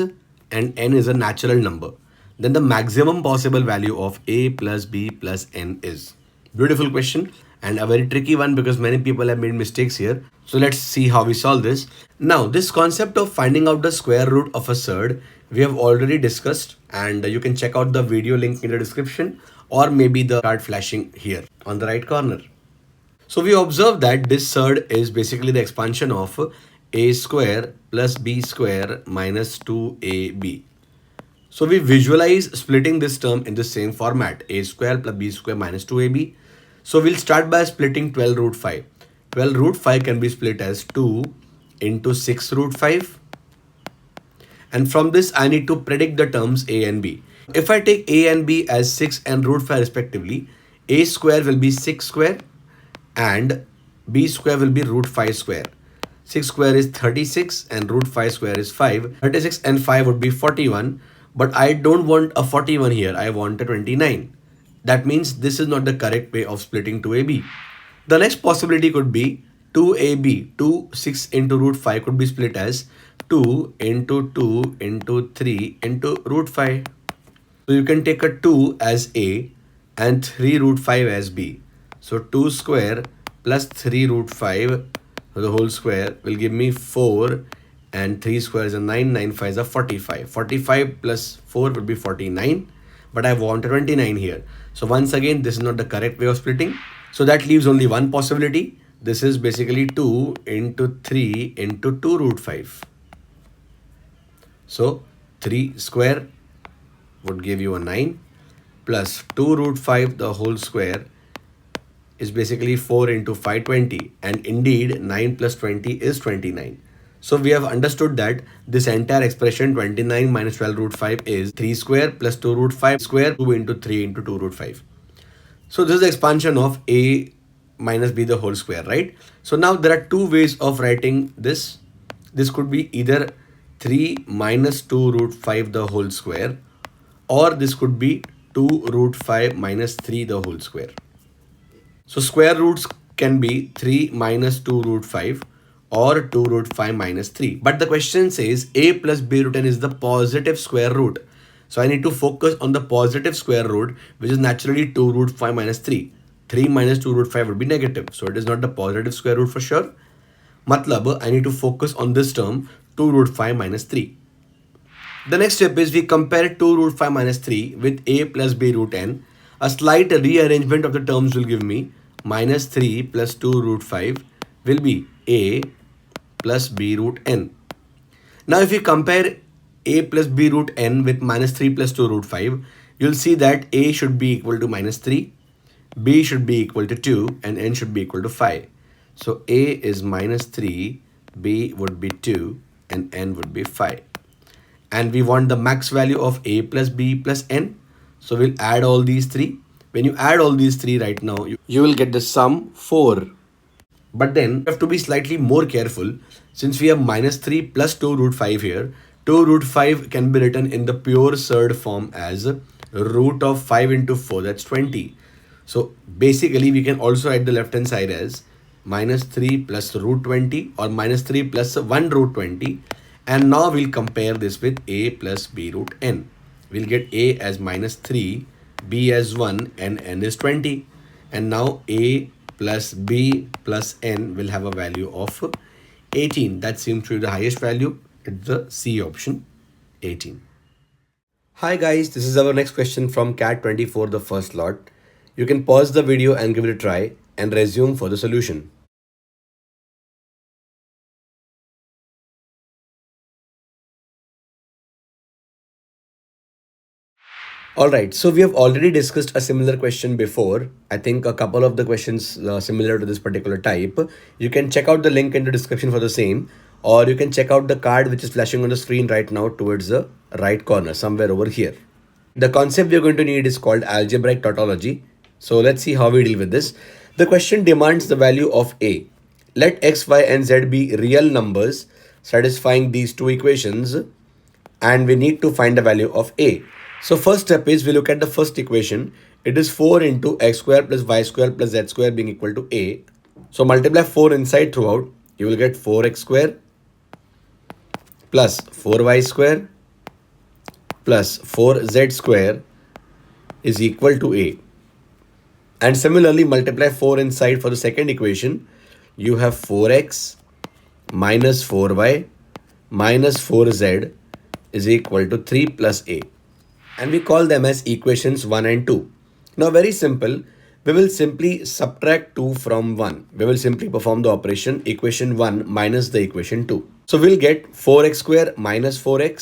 and n is a natural number. Then the maximum possible value of a plus b plus n is. Beautiful question and a very tricky one because many people have made mistakes here. So let's see how we solve this. Now, this concept of finding out the square root of a surd, we have already discussed, and you can check out the video link in the description, or maybe the card flashing here on the right corner. So we observe that this surd is basically the expansion of a square plus b square minus 2ab. So we visualize splitting this term in the same format, a square plus b square minus 2ab. So we'll start by splitting 12 root 5. 12 root 5 can be split as 2 into 6 root 5. And from this, I need to predict the terms a and b. If I take a and b as 6 and root 5 respectively, a square will be 6 square and b square will be root 5 square. 6 square is 36 and root 5 square is 5. 36 and 5 would be 41. But I don't want a 41 here. I want a 29. That means this is not the correct way of splitting 2ab. The next possibility could be 2ab. 2, 6 into root 5 could be split as 2 into 2 into 3 into root 5. So you can take a 2 as a and 3 root 5 as b. So 2 square plus 3 root 5 the whole square will give me 4, and 3 square is a 9, 9 5 is a 45. 45 plus 4 would be 49, but I want a 29 here. So once again, this is not the correct way of splitting. So that leaves only one possibility. This is basically 2 into 3 into 2 root 5. So 3 square would give you a 9 plus 2 root 5 the whole square is basically 4 into 5, 20, and indeed 9 plus 20 is 29. So we have understood that this entire expression 29 minus 12 root 5 is 3 square plus 2 root 5 square, 2 into 3 into 2 root 5. So this is the expansion of a minus b the whole square, right? So now there are two ways of writing this. This could be either 3 minus 2 root 5 the whole square, or this could be 2 root 5 minus 3 the whole square. So square roots can be 3 minus 2 root 5 or 2 root 5 minus 3. But the question says a plus b root n is the positive square root. So I need to focus on the positive square root, which is naturally 2 root 5 minus 3. 3 minus 2 root 5 would be negative. So it is not the positive square root for sure. Matlab, I need to focus on this term 2 root 5 minus 3. The next step is we compare 2 root 5 minus 3 with a plus b root n. A slight rearrangement of the terms will give me minus 3 plus 2 root 5 will be a plus b root n. Now if you compare a plus b root n with minus 3 plus 2 root 5, you'll see that a should be equal to minus 3, b should be equal to 2 and n should be equal to 5. So a is minus 3, b would be 2 and n would be 5. And we want the max value of a plus b plus n. So we'll add all these three. When you add all these three right now, you will get the sum 4. But then you have to be slightly more careful since we have minus 3 plus 2 root 5 here. 2 root 5 can be written in the pure surd form as root of 5 into 4, that's 20. So basically we can also write the left hand side as minus 3 plus root 20 or minus 3 plus 1 root 20. And now we'll compare this with a plus b root n. We'll get a as minus 3, b as 1 and n is 20. And now a plus b plus n will have a value of 18. That seems to be the highest value. It's the C option, 18. Hi guys, this is our next question from CAT24, the first lot. You can pause the video and give it a try and resume for the solution. Alright, so we have already discussed a similar question before. I think a couple of the questions similar to this particular type. You can check out the link in the description for the same, or you can check out the card which is flashing on the screen right now towards the right corner, somewhere over here. The concept we are going to need is called algebraic tautology. So let's see how we deal with this. The question demands the value of a. Let x, y and z be real numbers satisfying these two equations, and we need to find the value of a. So first step is we look at the first equation. It is 4 into x square plus y square plus z square being equal to a. So multiply 4 inside throughout. You will get 4x square plus 4y square plus 4z square is equal to a. And similarly multiply 4 inside for the second equation. You have 4x minus 4y minus 4z is equal to 3 plus a. And we call them as equations 1 and 2. Now very simple, we will simply subtract 2 from 1. We will simply perform the operation equation 1 minus the equation 2. So we'll get 4x square minus 4x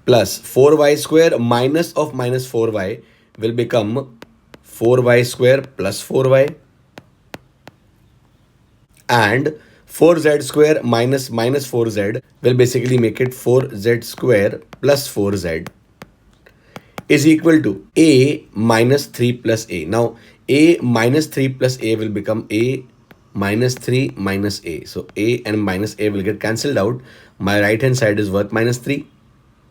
plus 4y square minus of minus 4y will become 4y square plus 4y, and 4z square minus 4z will basically make it 4z square plus 4z is equal to a minus 3 plus a. Now a minus 3 plus a will become a minus 3 minus a. So a and minus a will get cancelled out. My right hand side is worth minus 3.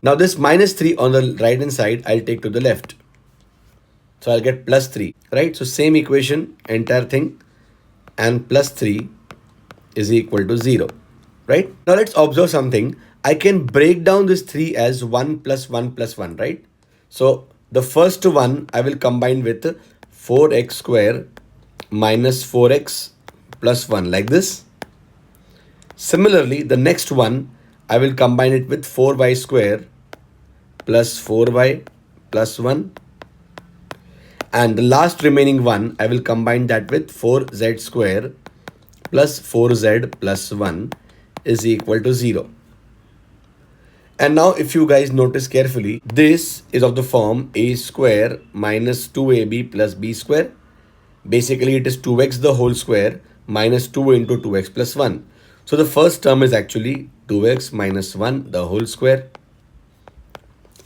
Now this minus 3 on the right hand side I'll take to the left. So I'll get plus 3, right? So same equation, entire thing, and plus 3 is equal to 0, right? Now let's observe something. I can break down this 3 as 1 plus 1 plus 1, right? So the first one I will combine with 4x square minus 4x plus 1 like this. Similarly, the next one I will combine it with 4y square plus 4y plus 1. And the last remaining one I will combine that with 4z square plus 4z plus 1 is equal to 0. And now if you guys notice carefully, this is of the form a square minus 2ab plus b square. Basically it is 2x the whole square minus 2 into 2x plus 1. So the first term is actually 2x minus 1 the whole square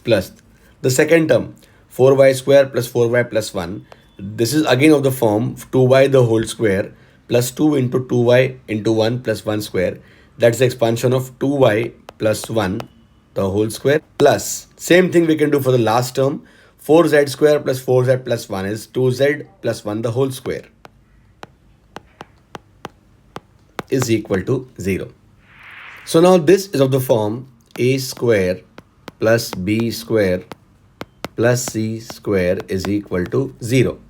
plus the second term 4y square plus 4y plus 1. This is again of the form 2y the whole square plus 2 into 2y into 1 plus 1 square. That's the expansion of 2y plus 1 the whole square plus same thing we can do for the last term. 4z square plus 4z plus 1 is 2z plus 1 the whole square is equal to 0. So now this is of the form a square plus b square plus c square is equal to 0.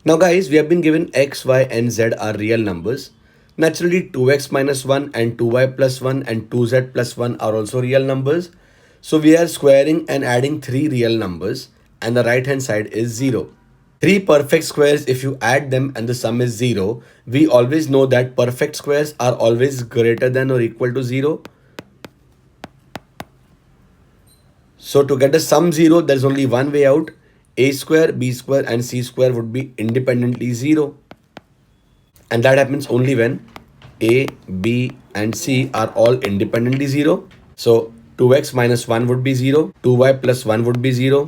Now guys, we have been given x, y and z are real numbers. Naturally, 2x minus 1 and 2y plus 1 and 2z plus 1 are also real numbers. So we are squaring and adding three real numbers, and the right hand side is 0. Three perfect squares, if you add them and the sum is 0, we always know that perfect squares are always greater than or equal to 0. So to get the sum 0, there is only one way out. A square, b square and c square would be independently 0. And that happens only when a, b and c are all independently 0. So 2x minus 1 would be 0, 2y plus 1 would be 0,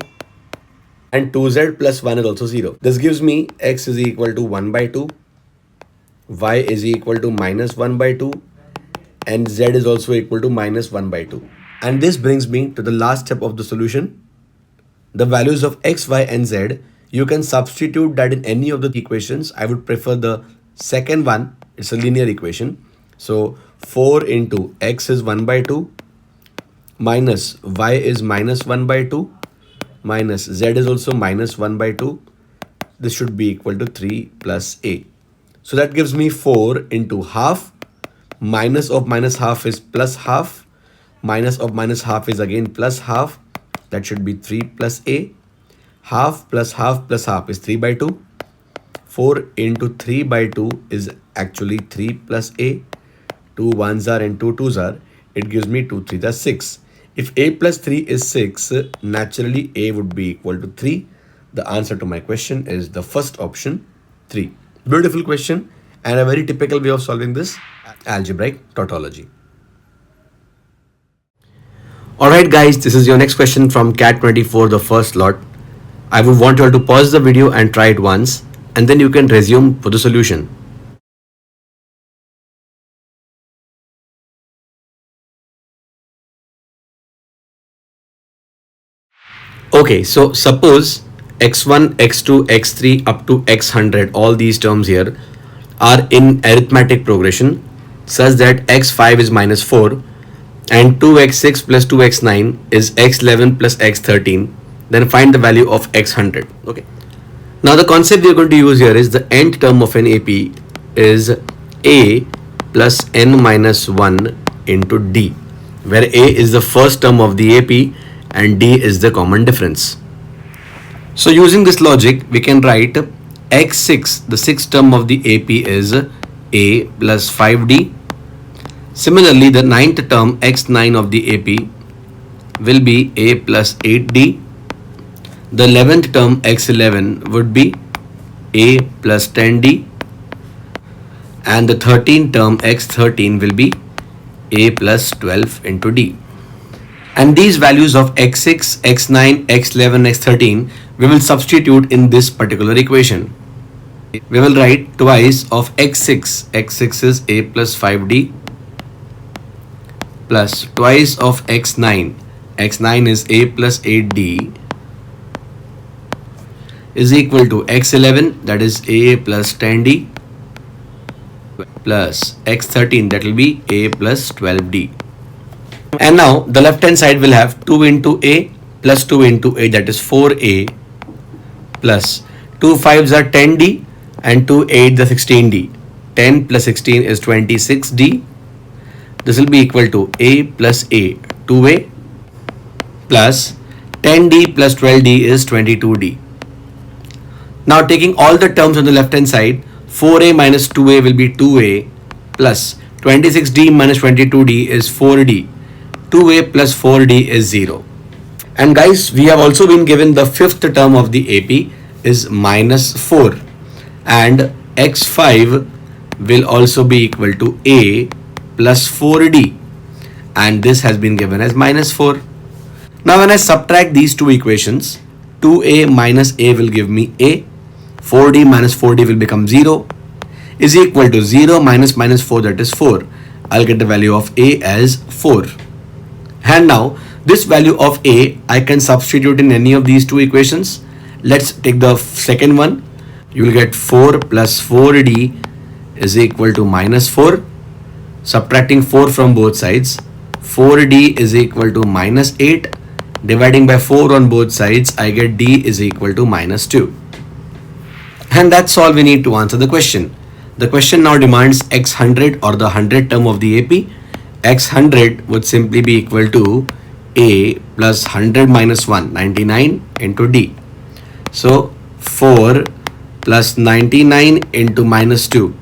and 2z plus 1 is also 0. This gives me x is equal to 1 by 2, y is equal to minus 1 by 2, and z is also equal to minus 1 by 2. And this brings me to the last step of the solution. The values of x, y and z, you can substitute that in any of the equations. I would prefer the second one. It's a linear equation. So 4 into x is 1 by 2, minus y is minus 1 by 2, minus z is also minus 1 by 2. This should be equal to 3 plus a. So that gives me 4 into half. Minus of minus half is plus half. Minus of minus half is again plus half. That should be 3 plus a. Half plus half plus half is 3 by 2. 4 into 3 by 2 is actually 3 plus a. 2 ones are and 2 twos are. It gives me 2 3s are 6. If a plus 3 is 6, naturally a would be equal to 3. The answer to my question is the first option, 3. Beautiful question and a very typical way of solving this algebraic tautology. Alright guys, this is your next question from Cat24, the first lot. I would want you all to pause the video and try it once, and then you can resume for the solution. Okay, so suppose x1, x2, x3 up to x100, all these terms here are in arithmetic progression such that x5 is minus 4 and 2x6 plus 2x9 is x11 plus x13. Then find the value of x100. Okay. Now the concept we are going to use here is the nth term of an AP is a plus n minus 1 into d, where a is the first term of the AP and d is the common difference. So using this logic, we can write x6, the sixth term of the AP is a plus 5d. Similarly, the ninth term x9 of the AP will be a plus 8d. The 11th term x11 would be a plus 10d. And the 13th term x13 will be a plus 12 into d. And these values of x6, x9, x11, x13 we will substitute in this particular equation. We will write twice of x6. x6 is a plus 5d plus twice of x9. x9 is a plus 8d is equal to x11, that is a plus 10d, plus x13, that will be a plus 12d. And now the left hand side will have 2 into a plus 2 into a, that is 4a, plus 2 5s are 10d and 2 8s are 16d. 10 plus 16 is 26d. This will be equal to a plus a, 2a, plus 10d plus 12d is 22d. Now taking all the terms on the left hand side, 4a minus 2a will be 2a, plus 26d minus 22d is 4d. 2a plus 4d is 0. And guys, we have also been given the fifth term of the AP is minus 4, and x5 will also be equal to a plus 4d, and this has been given as minus 4. Now when I subtract these two equations, 2a minus a will give me a, 4d minus 4d will become 0, is equal to 0 minus minus 4, that is 4. I'll get the value of a as 4. And now this value of a I can substitute in any of these two equations. Let's take the second one. You will get 4 plus 4d is equal to minus 4. Subtracting 4 from both sides, 4d is equal to minus 8. Dividing by 4 on both sides, I get d is equal to minus 2. And that's all we need to answer the question. The question now demands x100 or the 100 term of the AP. X100 would simply be equal to A plus 100 minus 1, 99 into D. So 4 plus 99 into minus 2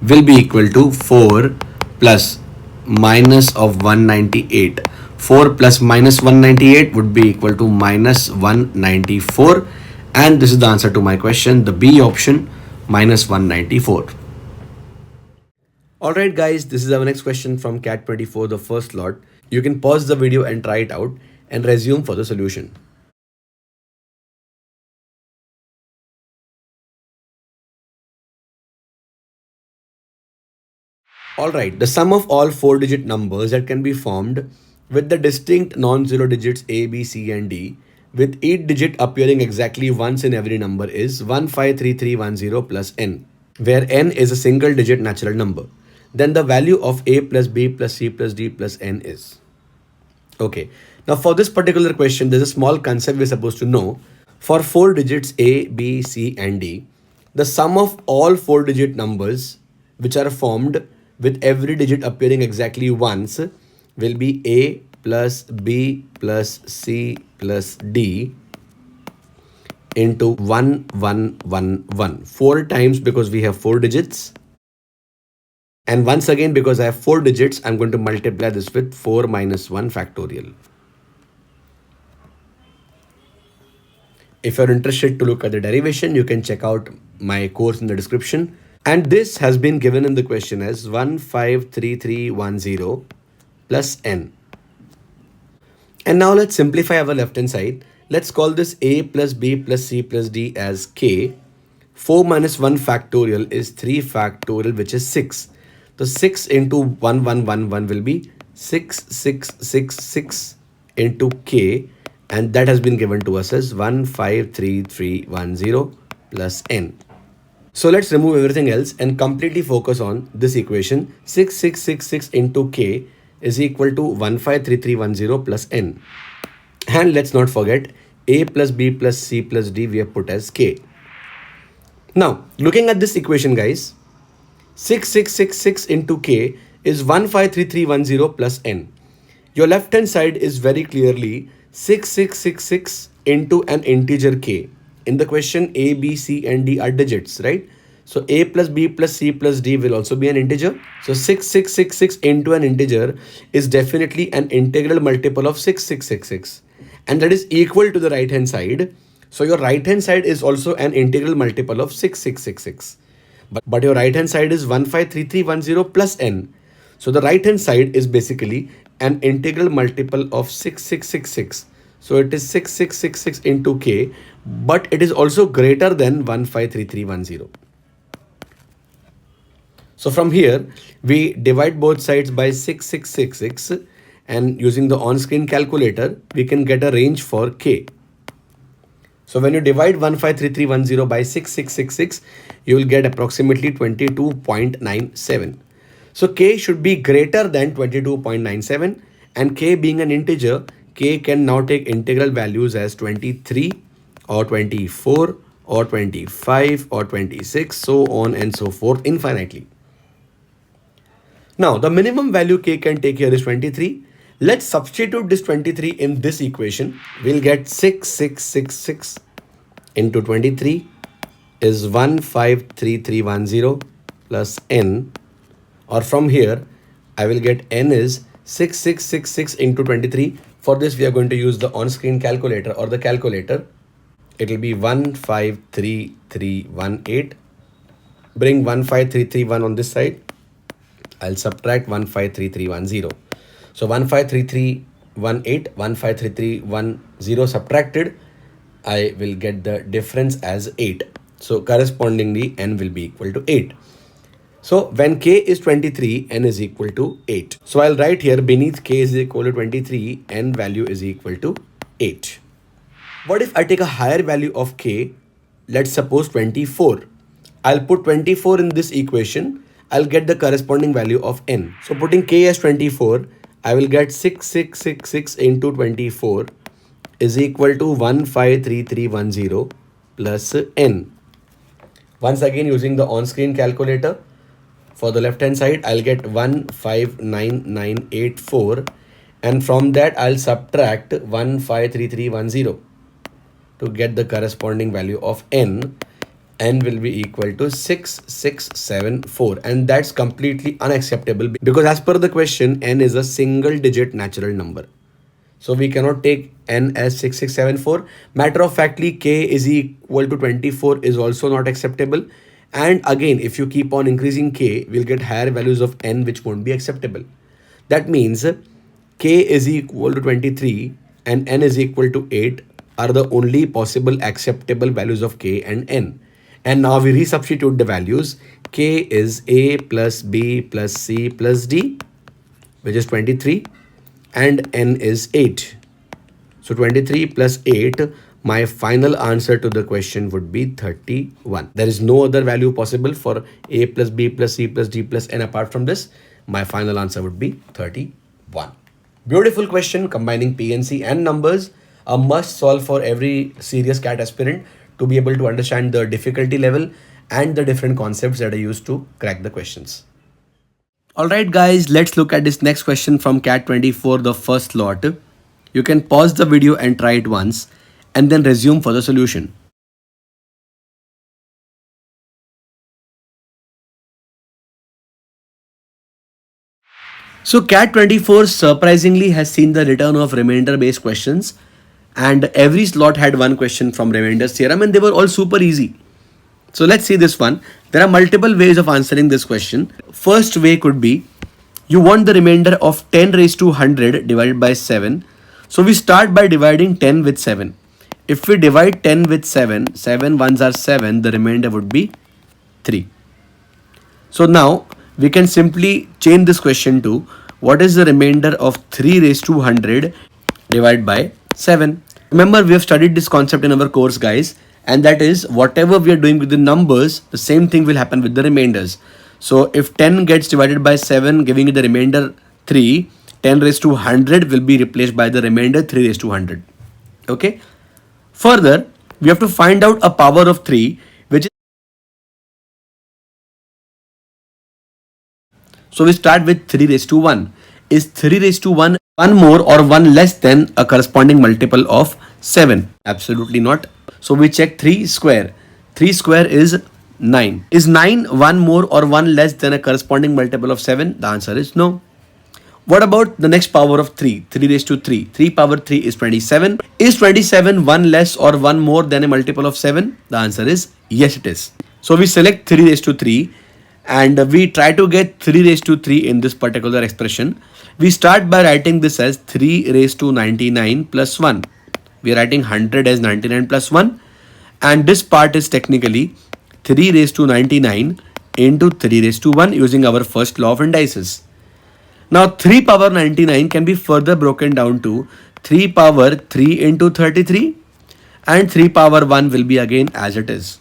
will be equal to 4 plus minus of 198. 4 plus minus 198 would be equal to minus 194, and this is the answer to my question, the B option, minus 194. Alright guys, this is our next question from Cat24, the first lot. You can pause the video and try it out and resume for the solution. Alright, the sum of all 4-digit numbers that can be formed with the distinct non-zero digits A, B, C and D, with each digit appearing exactly once in every number, is 153310 plus n, where n is a single digit natural number. Then the value of A plus B plus C plus D plus n is. Okay, now for this particular question, there's a small concept we're supposed to know. For 4 digits A, B, C and D, the sum of all 4-digit numbers which are formed with every digit appearing exactly once will be A plus B plus C plus D into 1111. 4 times because we have 4 digits. And once again, because I have 4 digits, I'm going to multiply this with 4 minus 1 factorial. If you're interested to look at the derivation, you can check out my course in the description. And this has been given in the question as 153310 plus n. And now let's simplify our left hand side. Let's call this A plus B plus C plus D as k. 4 minus 1 factorial is 3 factorial, which is 6. So 6 into 1111 will be 6666 into k, and that has been given to us as 153310 plus n. So let's remove everything else and completely focus on this equation. 6666 into k is equal to 153310 plus n. And let's not forget A plus B plus C plus D we have put as k. Now, looking at this equation, guys, 6666 into k is 153310 plus n. Your left hand side is very clearly 6666 into an integer k. In the question, A, B, C and D are digits, right? So A plus B plus C plus D will also be an integer. So 6666 into an integer is definitely an integral multiple of 6666. And that is equal to the right hand side. So your right hand side is also an integral multiple of 6666. But your right hand side is 153310 plus n. So the right hand side is basically an integral multiple of 6666. So it is 6666 into k, but it is also greater than 153310. So from here, we divide both sides by 6666, and using the on-screen calculator, we can get a range for k. So when you divide 153310 by 6666, you will get approximately 22.97. So k should be greater than 22.97, and k being an integer, k can now take integral values as 23 or 24 or 25 or 26, so on and so forth infinitely. Now the minimum value k can take here is 23. Let's substitute this 23 in this equation. We'll get 6666 into 23 is 153310 plus n, or from here I will get n is 6666 into 23. For this we are going to use the on-screen calculator or the calculator. It will be 153318. Bring 15331 on this side. I'll subtract 153310. So 153318, 153310 subtracted, I will get the difference as 8. So correspondingly, n will be equal to 8. So when k is 23, n is equal to 8. So I'll write here beneath k is equal to 23, n value is equal to 8. What if I take a higher value of k, let's suppose 24. I'll put 24 in this equation. I'll get the corresponding value of n. So putting k as 24, I will get 6666 into 24 is equal to 153310 plus n. Once again, using the on-screen calculator, for the left hand side, I'll get 159984, and from that I'll subtract 153310 to get the corresponding value of n. N will be equal to 6674, and that's completely unacceptable because as per the question, n is a single digit natural number. So we cannot take n as 6674. Matter of factly, k is equal to 24 is also not acceptable. And again, if you keep on increasing k, we'll get higher values of n which won't be acceptable. That means k is equal to 23 and n is equal to 8 are the only possible acceptable values of k and n. And now we resubstitute the values. K is a plus b plus c plus d, which is 23, and n is 8. So 23 plus 8, my final answer to the question would be 31. There is no other value possible for a plus b plus c plus d plus n apart from this. My final answer would be 31. Beautiful question combining PNC and numbers. A must solve for every serious CAT aspirant to be able to understand the difficulty level and the different concepts that are used to crack the questions. Alright guys, let's look at this next question from CAT 24, the first lot. You can pause the video and try it once and then resume for the solution. So CAT 24 surprisingly has seen the return of remainder based questions, and every slot had one question from remainder's theorem and they were all super easy. So let's see this one. There are multiple ways of answering this question. First way could be you want the remainder of 10 raised to 100 divided by 7. So we start by dividing 10 with 7. If we divide 10 with 7, 7 ones are 7, the remainder would be 3. So now we can simply change this question to what is the remainder of 3 raised to 100 divided by 7. Remember, we have studied this concept in our course, guys, and that is whatever we are doing with the numbers, the same thing will happen with the remainders. So if 10 gets divided by 7, giving you the remainder 3, 10 raised to 100 will be replaced by the remainder 3 raised to 100. Okay. Further, we have to find out a power of 3, which is, so we start with 3 raised to 1. Is 3 raised to 1 more or 1 less than a corresponding multiple of 7? Absolutely not. So we check 3 square. 3 square is 9. Is 9 1 more or 1 less than a corresponding multiple of 7? The answer is no. What about the next power of 3? 3 raised to 3. 3 power 3 is 27. Is 27 1 less or 1 more than a multiple of 7? The answer is yes, it is. So we select 3 raised to 3 and we try to get 3 raised to 3 in this particular expression. We start by writing this as 3 raised to 99 plus 1. We are writing 100 as 99 plus 1, and this part is technically 3 raised to 99 into 3 raised to 1 using our first law of indices. Now 3 power 99 can be further broken down to 3 power 3 into 33, and 3 power 1 will be again as it is.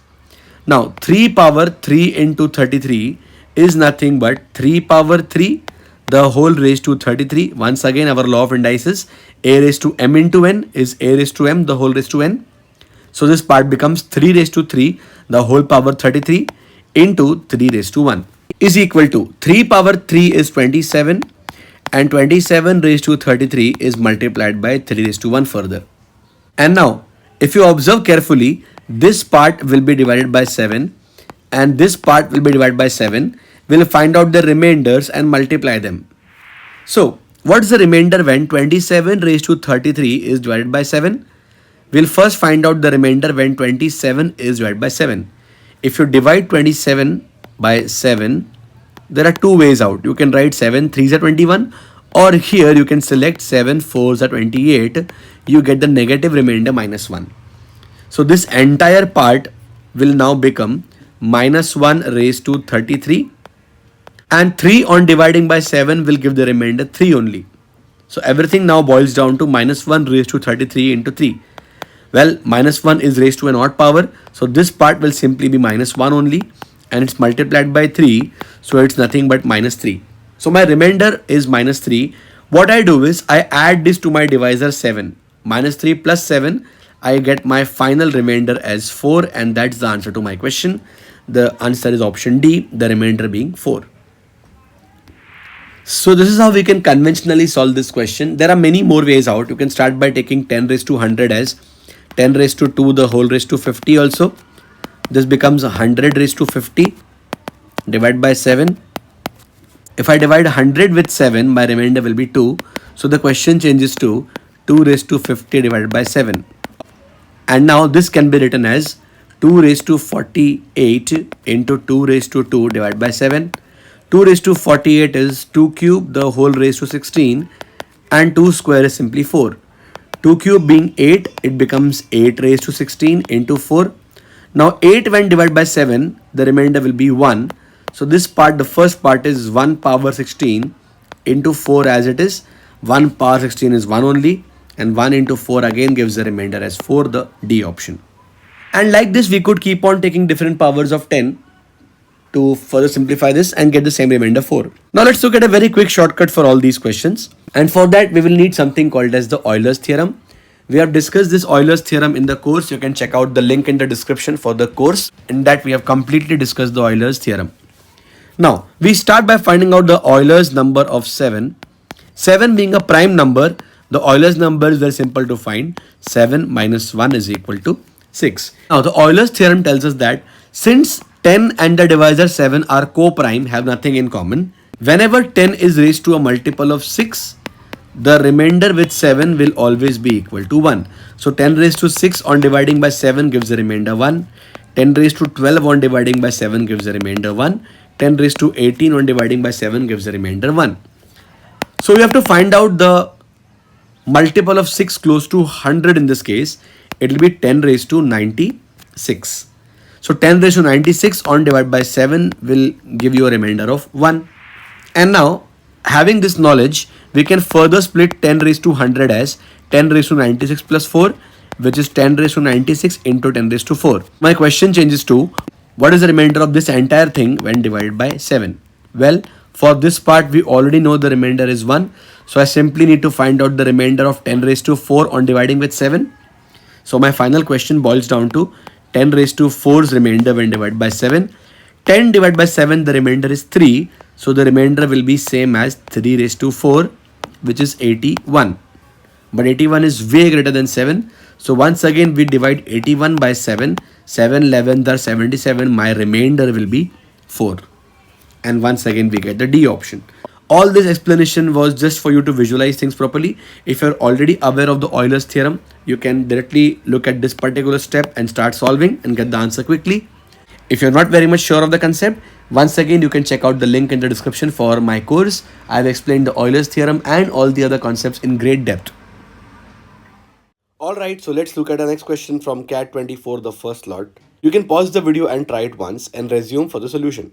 Now 3 power 3 into 33 is nothing but 3 power 3 the whole raised to 33. Once again, our law of indices, a raised to m into n is a raised to m the whole raised to n. So this part becomes 3 raised to 3 the whole power 33 into 3 raised to 1 is equal to 3 power 3 is 27, and 27 raised to 33 is multiplied by 3 raised to 1 further. And now if you observe carefully, this part will be divided by 7 and this part will be divided by 7. We'll find out the remainders and multiply them. So what is the remainder when 27 raised to 33 is divided by 7? We'll first find out the remainder when 27 is divided by 7. If you divide 27 by 7, there are two ways out. You can write 7 3s are 21, or here you can select 7 4s are 28. You get the negative remainder minus 1. So this entire part will now become minus 1 raised to 33, and 3 on dividing by 7 will give the remainder 3 only. So everything now boils down to minus 1 raised to 33 into 3. Well, minus 1 is raised to an odd power, so this part will simply be minus 1 only, and it's multiplied by 3, so it's nothing but minus 3. So my remainder is minus 3. What I do is I add this to my divisor 7. Minus 3 plus 7, I get my final remainder as 4, and that's the answer to my question. The answer is option D, the remainder being 4. So this is how we can conventionally solve this question. There are many more ways out. You can start by taking 10 raised to 100 as 10 raised to 2 the whole raised to 50 also. This becomes 100 raised to 50. Divide by 7. If I divide 100 with 7, my remainder will be 2. So the question changes to 2 raised to 50 divided by 7. And now this can be written as 2 raised to 48 into 2 raised to 2 divided by 7. 2 raised to 48 is 2 cube, the whole raised to 16, and 2 square is simply 4. 2 cube being 8, it becomes 8 raised to 16 into 4. Now 8 when divided by 7, the remainder will be 1. So this part, the first part is 1 power 16 into 4 as it is. 1 power 16 is 1 only, and 1 into 4 again gives the remainder as 4, the D option. And like this, we could keep on taking different powers of 10 to further simplify this and get the same remainder 4. Now let's look at a very quick shortcut for all these questions. And for that, we will need something called as the Euler's theorem. We have discussed this Euler's theorem in the course. You can check out the link in the description for the course. In that, we have completely discussed the Euler's theorem. Now, we start by finding out the Euler's number of 7. 7 being a prime number, the Euler's number is very simple to find. 7 minus 1 is equal to 6. Now, the Euler's theorem tells us that since 10 and the divisor 7 are co-prime, have nothing in common, whenever 10 is raised to a multiple of 6, the remainder with 7 will always be equal to 1. So 10 raised to 6 on dividing by 7 gives the remainder 1. 10 raised to 12 on dividing by 7 gives the remainder 1. 10 raised to 18 on dividing by 7 gives the remainder 1. So we have to find out the multiple of 6 close to 100 in this case. It will be 10 raised to 96. So 10 raised to 96 on divided by 7 will give you a remainder of 1. And now, having this knowledge, we can further split 10 raised to 100 as 10 raised to 96 plus 4, which is 10 raised to 96 into 10 raised to 4. My question changes to, what is the remainder of this entire thing when divided by 7? Well, for this part, we already know the remainder is 1. So I simply need to find out the remainder of 10 raised to 4 on dividing with 7. So my final question boils down to 10 raised to 4's remainder when divided by 7. 10 divided by 7, the remainder is 3. So the remainder will be same as 3 raised to 4, which is 81. But 81 is way greater than 7. So once again, we divide 81 by 7. 7 11s are 77. My remainder will be 4. And once again, we get the D option. All this explanation was just for you to visualize things properly. If you're already aware of the Euler's theorem, you can directly look at this particular step and start solving and get the answer quickly. If you're not very much sure of the concept, once again, you can check out the link in the description for my course. I've explained the Euler's theorem and all the other concepts in great depth. Alright, so let's look at the next question from CAT 24, the first lot. You can pause the video and try it once and resume for the solution.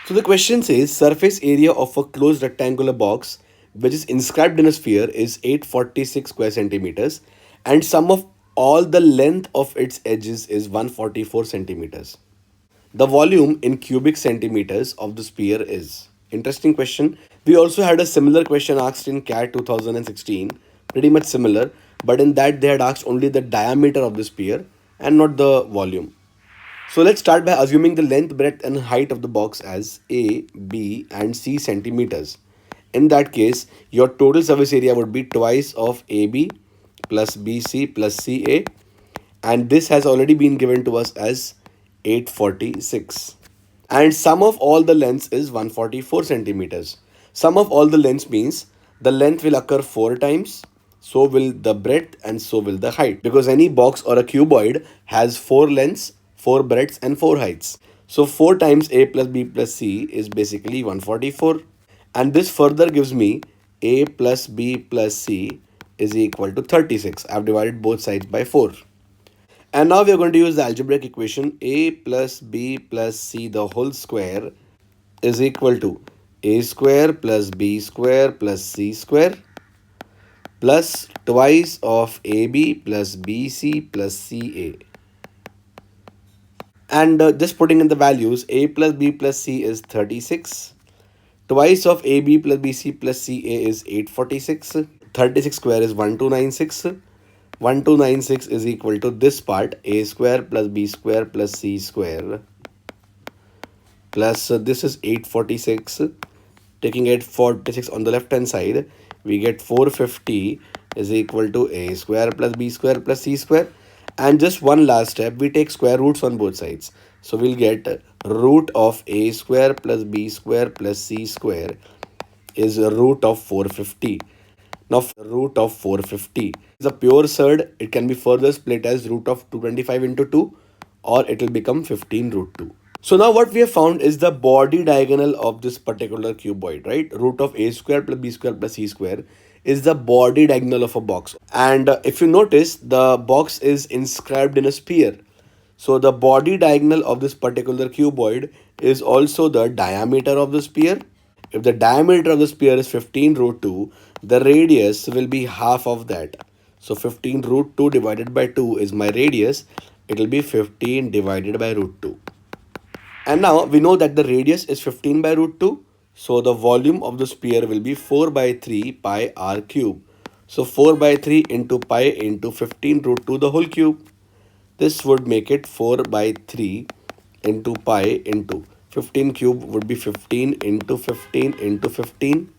So the question says surface area of a closed rectangular box which is inscribed in a sphere is 846 square centimeters and sum of all the length of its edges is 144 centimeters. The volume in cubic centimeters of the sphere is. Interesting question. We also had a similar question asked in CAT 2016, pretty much similar, but in that they had asked only the diameter of the sphere and not the volume. So let's start by assuming the length, breadth and height of the box as A, B and C centimeters. In that case, your total surface area would be twice of AB plus BC plus CA, and this has already been given to us as 846. And sum of all the lengths is 144 centimeters. Sum of all the lengths means the length will occur 4 times, so will the breadth and so will the height, because any box or a cuboid has 4 lengths, 4 breadths and 4 heights. So 4 times A plus B plus C is basically 144, and this further gives me A plus B plus C is equal to 36. I've divided both sides by 4. And now we are going to use the algebraic equation A plus B plus C the whole square is equal to A square plus B square plus C square plus twice of AB plus BC plus CA. And just putting in the values, A plus B plus C is 36. Twice of AB plus BC plus CA is 846. 36 square is 1296. 1296 is equal to this part, A square plus B square plus C square plus this is 846. Taking 846 on the left hand side, we get 450 is equal to A square plus B square plus C square. And just one last step, we take square roots on both sides. So we'll get root of A square plus B square plus C square is a root of 450. Now root of 450 is a pure surd. It can be further split as root of 225 into 2, or it will become 15 root 2. So now what we have found is the body diagonal of this particular cuboid, right? Root of A square plus B square plus C square is the body diagonal of a box. And if you notice, the box is inscribed in a sphere. So the body diagonal of this particular cuboid is also the diameter of the sphere. If the diameter of the sphere is 15 root 2, the radius will be half of that. So 15 root 2 divided by 2 is my radius. It will be 15 divided by root 2. And now we know that the radius is 15 by root 2. So the volume of the sphere will be 4 by 3 pi r cube. So 4 by 3 into pi into 15 root 2 the whole cube. This would make it 4 by 3 into pi into 15 cube would be 15 into 15 into 15.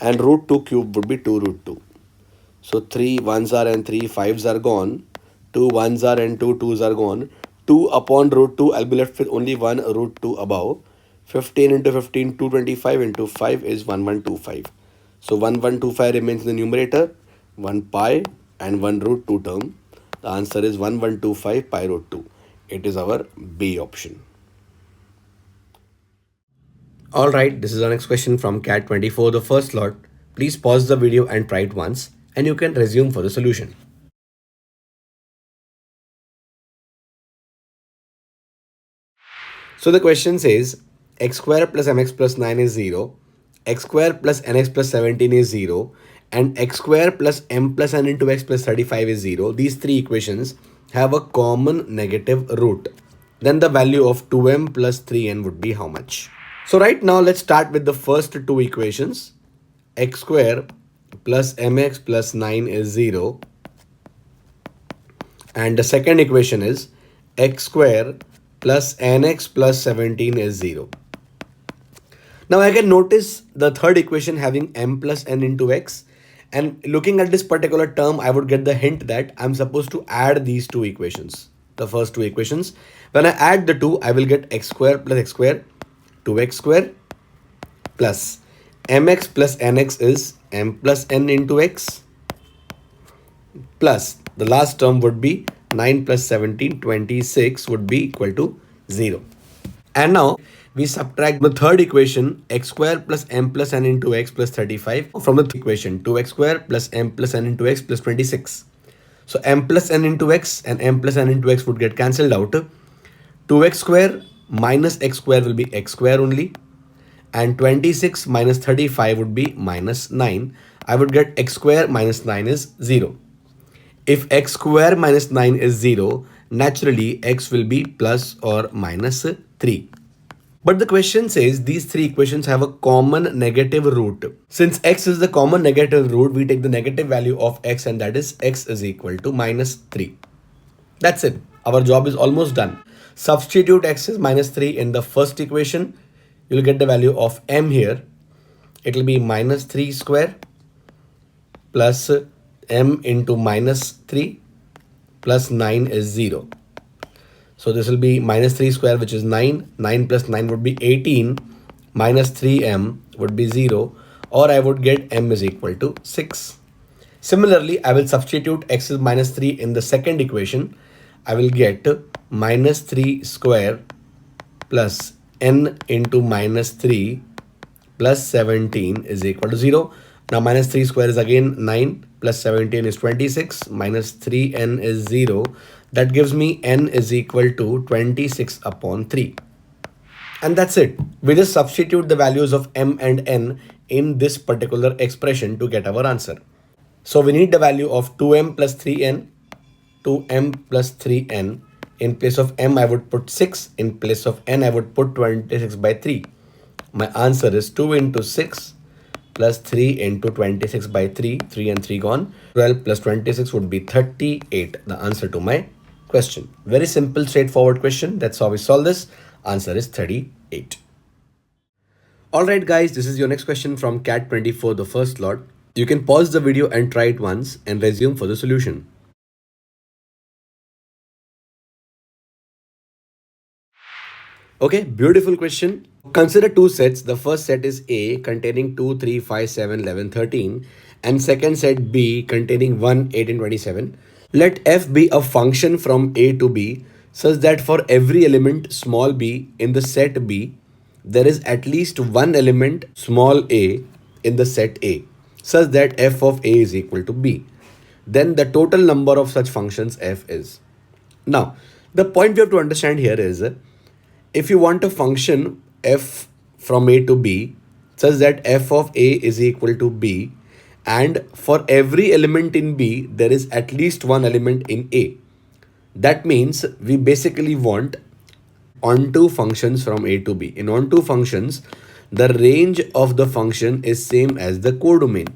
And root 2 cube would be 2 root 2. So 3 1s are and 3 5s are gone. 2 1s are and 2 2s are gone. 2 upon root 2, I'll be left with only 1 root 2 above. 15 into 15, 225 into 5 is 1125. So 1125 remains in the numerator, 1 pi and 1 root 2 term. The answer is 1125 pi root 2. It is our B option. Alright, this is our next question from CAT 24, the first lot. Please pause the video and try it once, and you can resume for the solution. So the question says x square plus mx plus 9 is 0, x square plus nx plus 17 is 0, and x square plus m plus n into x plus 35 is 0. These three equations have a common negative root. Then the value of 2m plus 3n would be how much? So right now let's start with the first two equations. X square plus mx plus 9 is 0. And the second equation is x square plus nx plus 17 is 0. Now I can notice the third equation having m plus n into x. And looking at this particular term, I would get the hint that I'm supposed to add these two equations. The first two equations. When I add the two, I will get x square plus x square, 2x square plus mx plus nx is m plus n into x plus the last term would be 9 plus 17, 26 would be equal to 0. And now we subtract the third equation x square plus m plus n into x plus 35 from the equation 2x square plus m plus n into x plus 26. So m plus n into x and m plus n into x would get cancelled out. 2x square minus x square will be x square only. And 26 minus 35 would be minus 9. I would get x square minus 9 is 0. If x square minus 9 is 0, naturally x will be plus or minus 3. But the question says these three equations have a common negative root. Since x is the common negative root, we take the negative value of x, and that is x is equal to minus 3. That's it. Our job is almost done. Substitute x is minus 3 in the first equation. You'll get the value of m here. It will be minus 3 square plus m into minus 3 plus 9 is 0. So this will be minus 3 square, which is 9. 9 plus 9 would be 18. Minus 3m would be 0. Or I would get m is equal to 6. Similarly, I will substitute x is minus 3 in the second equation. I will get minus 3 square plus n into minus 3 plus 17 is equal to 0. Now minus 3 square is again 9 plus 17 is 26 minus 3n is 0. That gives me n is equal to 26 upon 3. And that's it. We just substitute the values of m and n in this particular expression to get our answer. So we need the value of 2m plus 3n, 2m plus 3n. In place of m, I would put 6. In place of n, I would put 26 by 3. My answer is 2 into 6 plus 3 into 26 by 3. 3 and 3 gone. 12 plus 26 would be 38. The answer to my question. Very simple, straightforward question. That's how we solve this. Answer is 38. Alright guys, this is your next question from Cat24, the first lot. You can pause the video and try it once and resume for the solution. Okay, beautiful question. Consider two sets. The first set is A containing 2, 3, 5, 7, 11, 13, and second set B containing 1, 8 and 27. Let f be a function from A to B such that for every element small b in the set B, there is at least one element small a in the set A such that f of A is equal to B. Then the total number of such functions f is. Now, the point we have to understand here is if you want a function f from A to B such that f of A is equal to B, and for every element in B there is at least one element in A. That means we basically want onto functions from A to B. In onto functions, the range of the function is same as the codomain.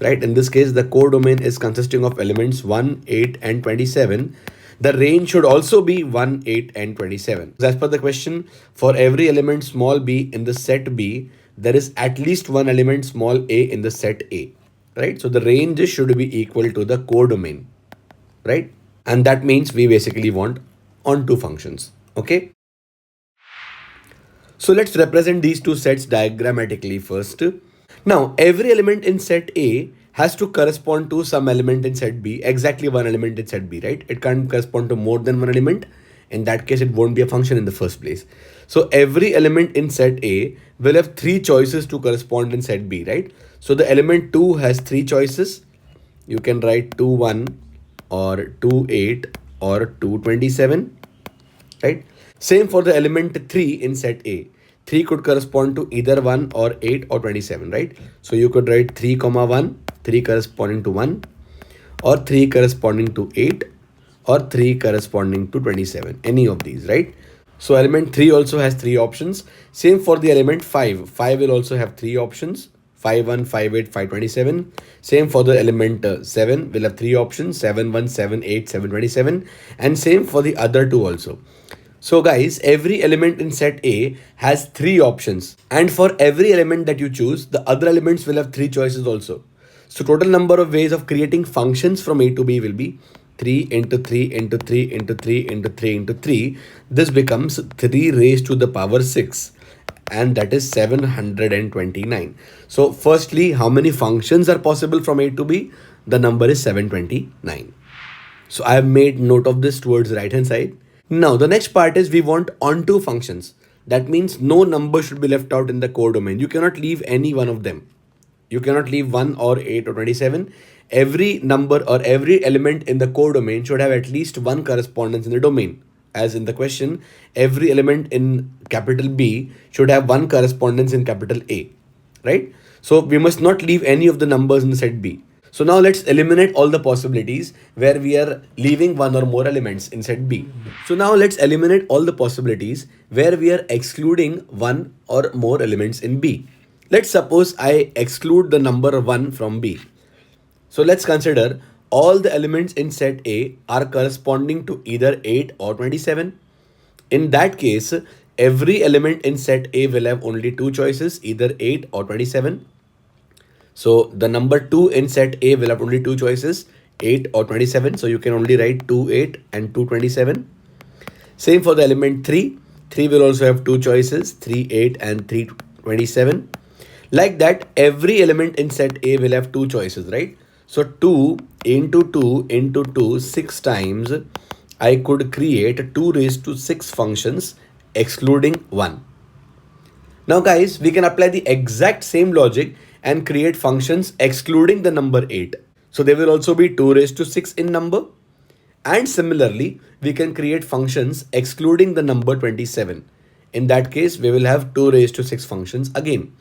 Right? In this case, the codomain is consisting of elements 1, 8 and 27. The range should also be 1, 8 and 27. As per the question, for every element small b in the set B, there is at least one element small a in the set A. Right? So the range should be equal to the codomain. Right? And that means we basically want onto functions. Okay. So let's represent these two sets diagrammatically first. Now, every element in set A has to correspond to some element in set B, exactly one element in set B, right? It can't correspond to more than one element. In that case, it won't be a function in the first place. So every element in set A will have three choices to correspond in set B, right? So the element 2 has three choices. You can write 2, 1 or 2, 8 or 2, 27, right? Same for the element 3 in set A. 3 could correspond to either 1 or 8 or 27, right? So you could write 3 comma 1, 3 corresponding to 1, or 3 corresponding to 8, or 3 corresponding to 27, any of these, right? So element 3 also has three options. Same for the element 5. 5 will also have three options. 5, 1, 5, 8, 5, 27. Same for the element 7 will have three options. 7, 1, 7, 8, 7, 27. And same for the other two also. So guys, every element in set A has three options, and for every element that you choose, the other elements will have three choices also. So total number of ways of creating functions from A to B will be 3 into 3 into 3 into 3 into 3 into 3. This becomes 3 raised to the power 6, and that is 729. So firstly, how many functions are possible from A to B? The number is 729. So I have made note of this towards the right hand side. Now the next part is we want onto functions. That means no number should be left out in the codomain. You cannot leave any one of them. You cannot leave 1 or 8 or 27. Every number or every element in the codomain should have at least one correspondence in the domain. As in the question, every element in capital B should have one correspondence in capital A. Right? So we must not leave any of the numbers in the set B. So now let's eliminate all the possibilities where we are leaving one or more elements in set B. So now let's eliminate all the possibilities where we are excluding one or more elements in B. Let's suppose I exclude the number 1 from B. So let's consider all the elements in set A are corresponding to either 8 or 27. In that case, every element in set A will have only two choices, either 8 or 27. So the number 2 in set A will have only two choices, 8 or 27. So you can only write 2, 8 and 2, 27. Same for the element 3. 3 will also have two choices, 3, 8 and 3, 27. Like that, every element in set A will have two choices, right? So 2 into 2 into 2, 6 times, I could create 2 raised to 6 functions excluding 1. Now guys, we can apply the exact same logic and create functions excluding the number 8. So there will also be 2 raised to 6 in number. And similarly, we can create functions excluding the number 27. In that case, we will have 2 raised to 6 functions again.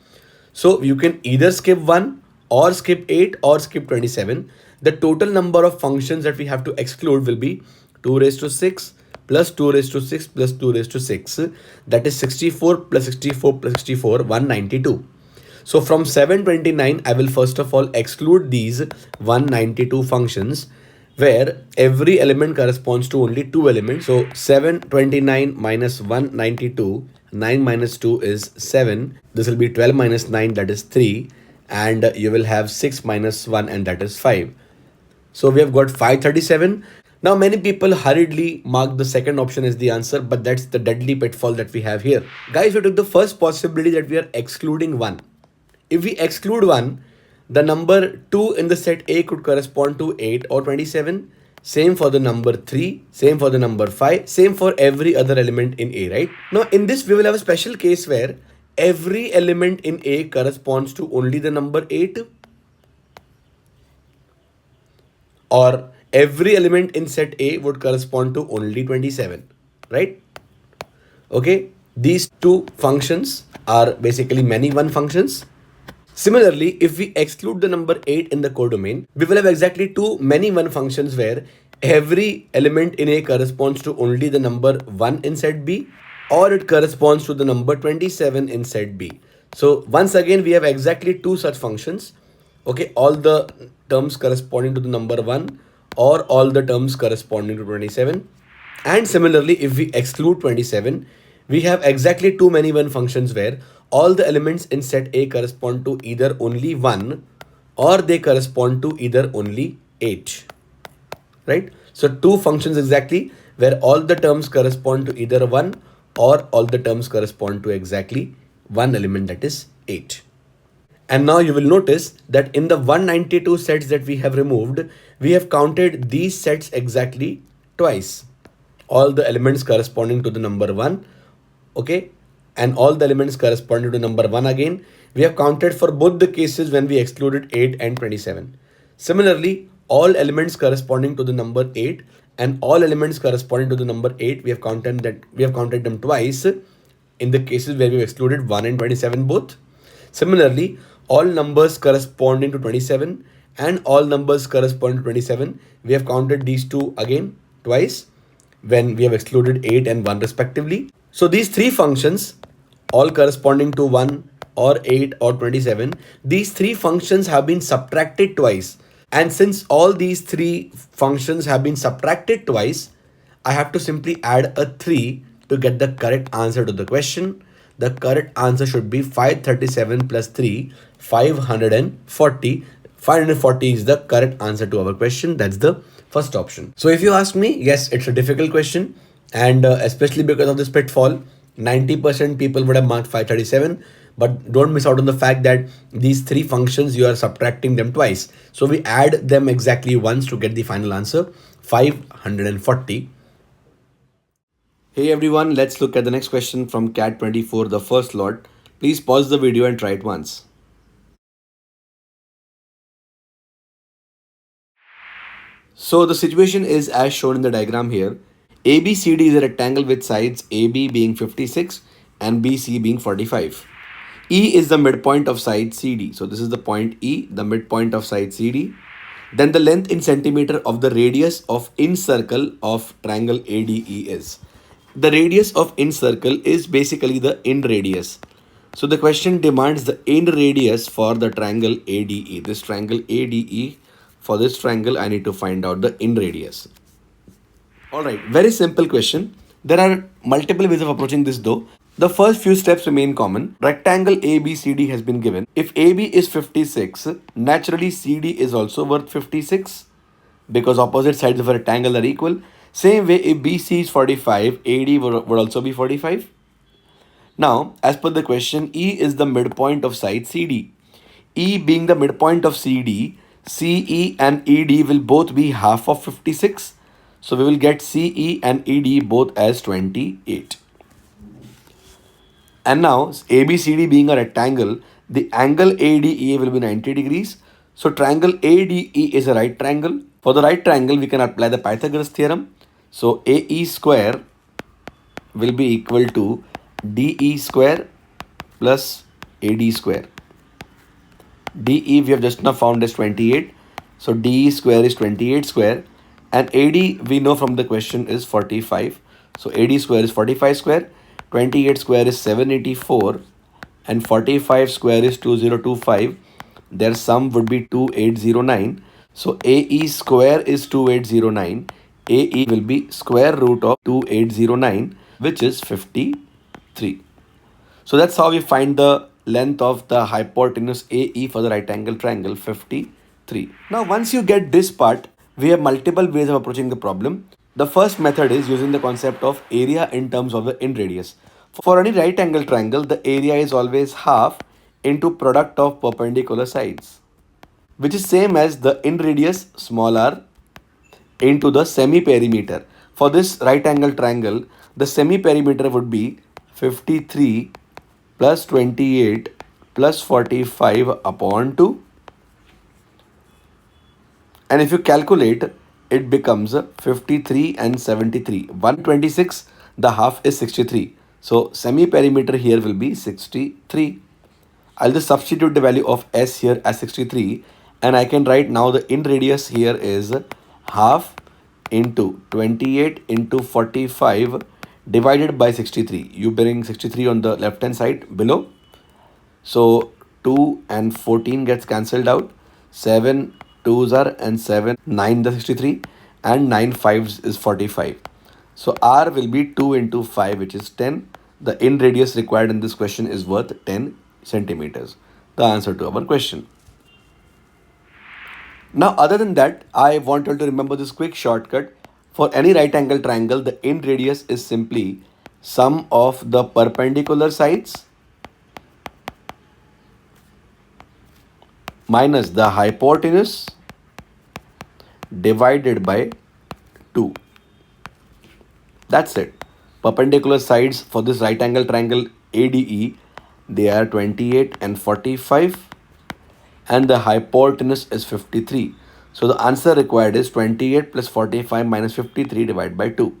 So you can either skip 1 or skip 8 or skip 27. The total number of functions that we have to exclude will be 2 raised to 6 plus 2 raised to 6 plus 2 raised to 6. That is 64 plus 64 plus 64, 192. So from 729, I will first of all exclude these 192 functions where every element corresponds to only two elements. So 729 minus 192, 9 minus 2 is 7. This will be 12 minus 9, that is 3. And you will have 6 minus 1, and that is 5. So we have got 537. Now many people hurriedly mark the second option as the answer, but that's the deadly pitfall that we have here. Guys, we took the first possibility that we are excluding 1. If we exclude 1, the number 2 in the set A could correspond to 8 or 27. Same for the number 3, same for the number 5, same for every other element in A, right? Now in this we will have a special case where every element in A corresponds to only the number 8, or every element in set A would correspond to only 27, right? Okay, these two functions are basically many one functions. Similarly, if we exclude the number 8 in the codomain, we will have exactly two many one functions where every element in A corresponds to only the number 1 in set B, or it corresponds to the number 27 in set B. So once again, we have exactly two such functions. Okay, all the terms corresponding to the number 1 or all the terms corresponding to 27. And similarly, if we exclude 27, we have exactly two many one functions where all the elements in set A correspond to either only 1 or they correspond to either only 8. Right? So two functions exactly where all the terms correspond to either 1 or all the terms correspond to exactly one element, that is 8. And now you will notice that in the 192 sets that we have removed, we have counted these sets exactly twice. All the elements corresponding to the number 1, okay, and all the elements corresponding to number 1 again. We have counted for both the cases when we excluded 8 and 27. Similarly, all elements corresponding to the number 8 and all elements corresponding to the number 8, we have counted them twice in the cases where we have excluded 1 and 27 both. Similarly, all numbers corresponding to 27 and all numbers corresponding to 27, we have counted these two again twice when we have excluded 8 and 1 respectively. So these three functions, all corresponding to 1 or 8 or 27, these three functions have been subtracted twice. And since all these three functions have been subtracted twice, I have to simply add a 3 to get the correct answer to the question. The correct answer should be 537 plus 3, 540. 540 is the correct answer to our question. That's the first option. So if you ask me, yes, it's a difficult question. And especially because of this pitfall, 90% people would have marked 537. But don't miss out on the fact that these three functions, you are subtracting them twice. So we add them exactly once to get the final answer, 540. Hey everyone, let's look at the next question from Cat24, the first lot. Please pause the video and try it once. So the situation is as shown in the diagram here. ABCD is a rectangle with sides AB being 56 and BC being 45. E is the midpoint of side CD. So this is the point E, the midpoint of side CD. Then the length in centimeter of the radius of in circle of triangle ADE is. The radius of in circle is basically the in radius. So the question demands the in radius for the triangle ADE. This triangle ADE, for this triangle, I need to find out the in radius. Alright, very simple question. There are multiple ways of approaching this though. The first few steps remain common. Rectangle ABCD has been given. If AB is 56, naturally CD is also worth 56 because opposite sides of a rectangle are equal. Same way, if BC is 45, AD would also be 45. Now, as per the question, E is the midpoint of side CD. E being the midpoint of CD, CE and ED will both be half of 56. So we will get CE and ED both as 28. And now, ABCD being a rectangle, the angle ADE will be 90 degrees. So triangle ADE is a right triangle. For the right triangle, we can apply the Pythagoras theorem. So AE square will be equal to DE square plus AD square. DE we have just now found as 28. So DE square is 28 square. And AD we know from the question is 45. So AD square is 45 square, 28 square is 784, and 45 square is 2025. Their sum would be 2809. So AE square is 2809. AE will be square root of 2809, which is 53. So that's how we find the length of the hypotenuse AE for the right angle triangle, 53. Now once you get this part, we have multiple ways of approaching the problem. The first method is using the concept of area in terms of the in radius. For any right angle triangle, the area is always half into product of perpendicular sides, which is same as the in radius small r into the semi-perimeter. For this right angle triangle, the semi-perimeter would be 53 plus 28 plus 45 upon 2. And if you calculate, it becomes 53 and 73. 126, the half is 63. So semi-perimeter here will be 63. I'll just substitute the value of S here as 63, and I can write now the in radius here is half into 28 into 45 divided by 63. You bring 63 on the left hand side below. So 2 and 14 gets cancelled out. 7 2s are and 7 9 the 63, and 9 5s is 45. So R will be 2 into 5, which is 10. The in radius required in this question is worth 10 centimeters. The answer to our question. Now, other than that, I want you to remember this quick shortcut. For any right angle triangle, the in radius is simply sum of the perpendicular sides minus the hypotenuse divided by 2. That's it. Perpendicular sides for this right angle triangle ADE, they are 28 and 45, and the hypotenuse is 53. So the answer required is 28 plus 45 minus 53 divided by 2.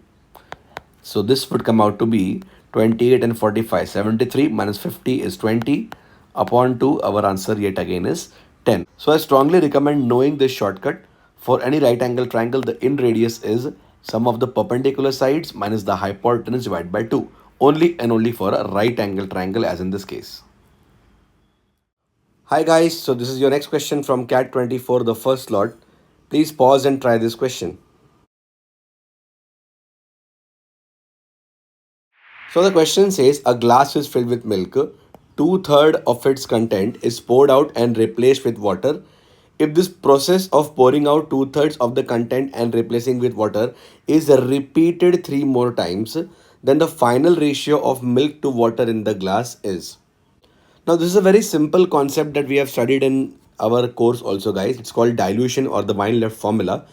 So this would come out to be 28 and 45. 73 minus 50 is 20 upon 2. Our answer yet again is 10. So I strongly recommend knowing this shortcut. For any right angle triangle, the in radius is sum of the perpendicular sides minus the hypotenuse divided by 2. Only and only for a right angle triangle, as in this case. Hi guys, so this is your next question from CAT 24, the first slot. Please pause and try this question. So the question says a glass is filled with milk. Two-thirds of its content is poured out and replaced with water. If this process of pouring out two-thirds of the content and replacing with water is repeated 3 more times, then the final ratio of milk to water in the glass is. Now, this is a very simple concept that we have studied in our course also, guys. It's called dilution or the wine left formula.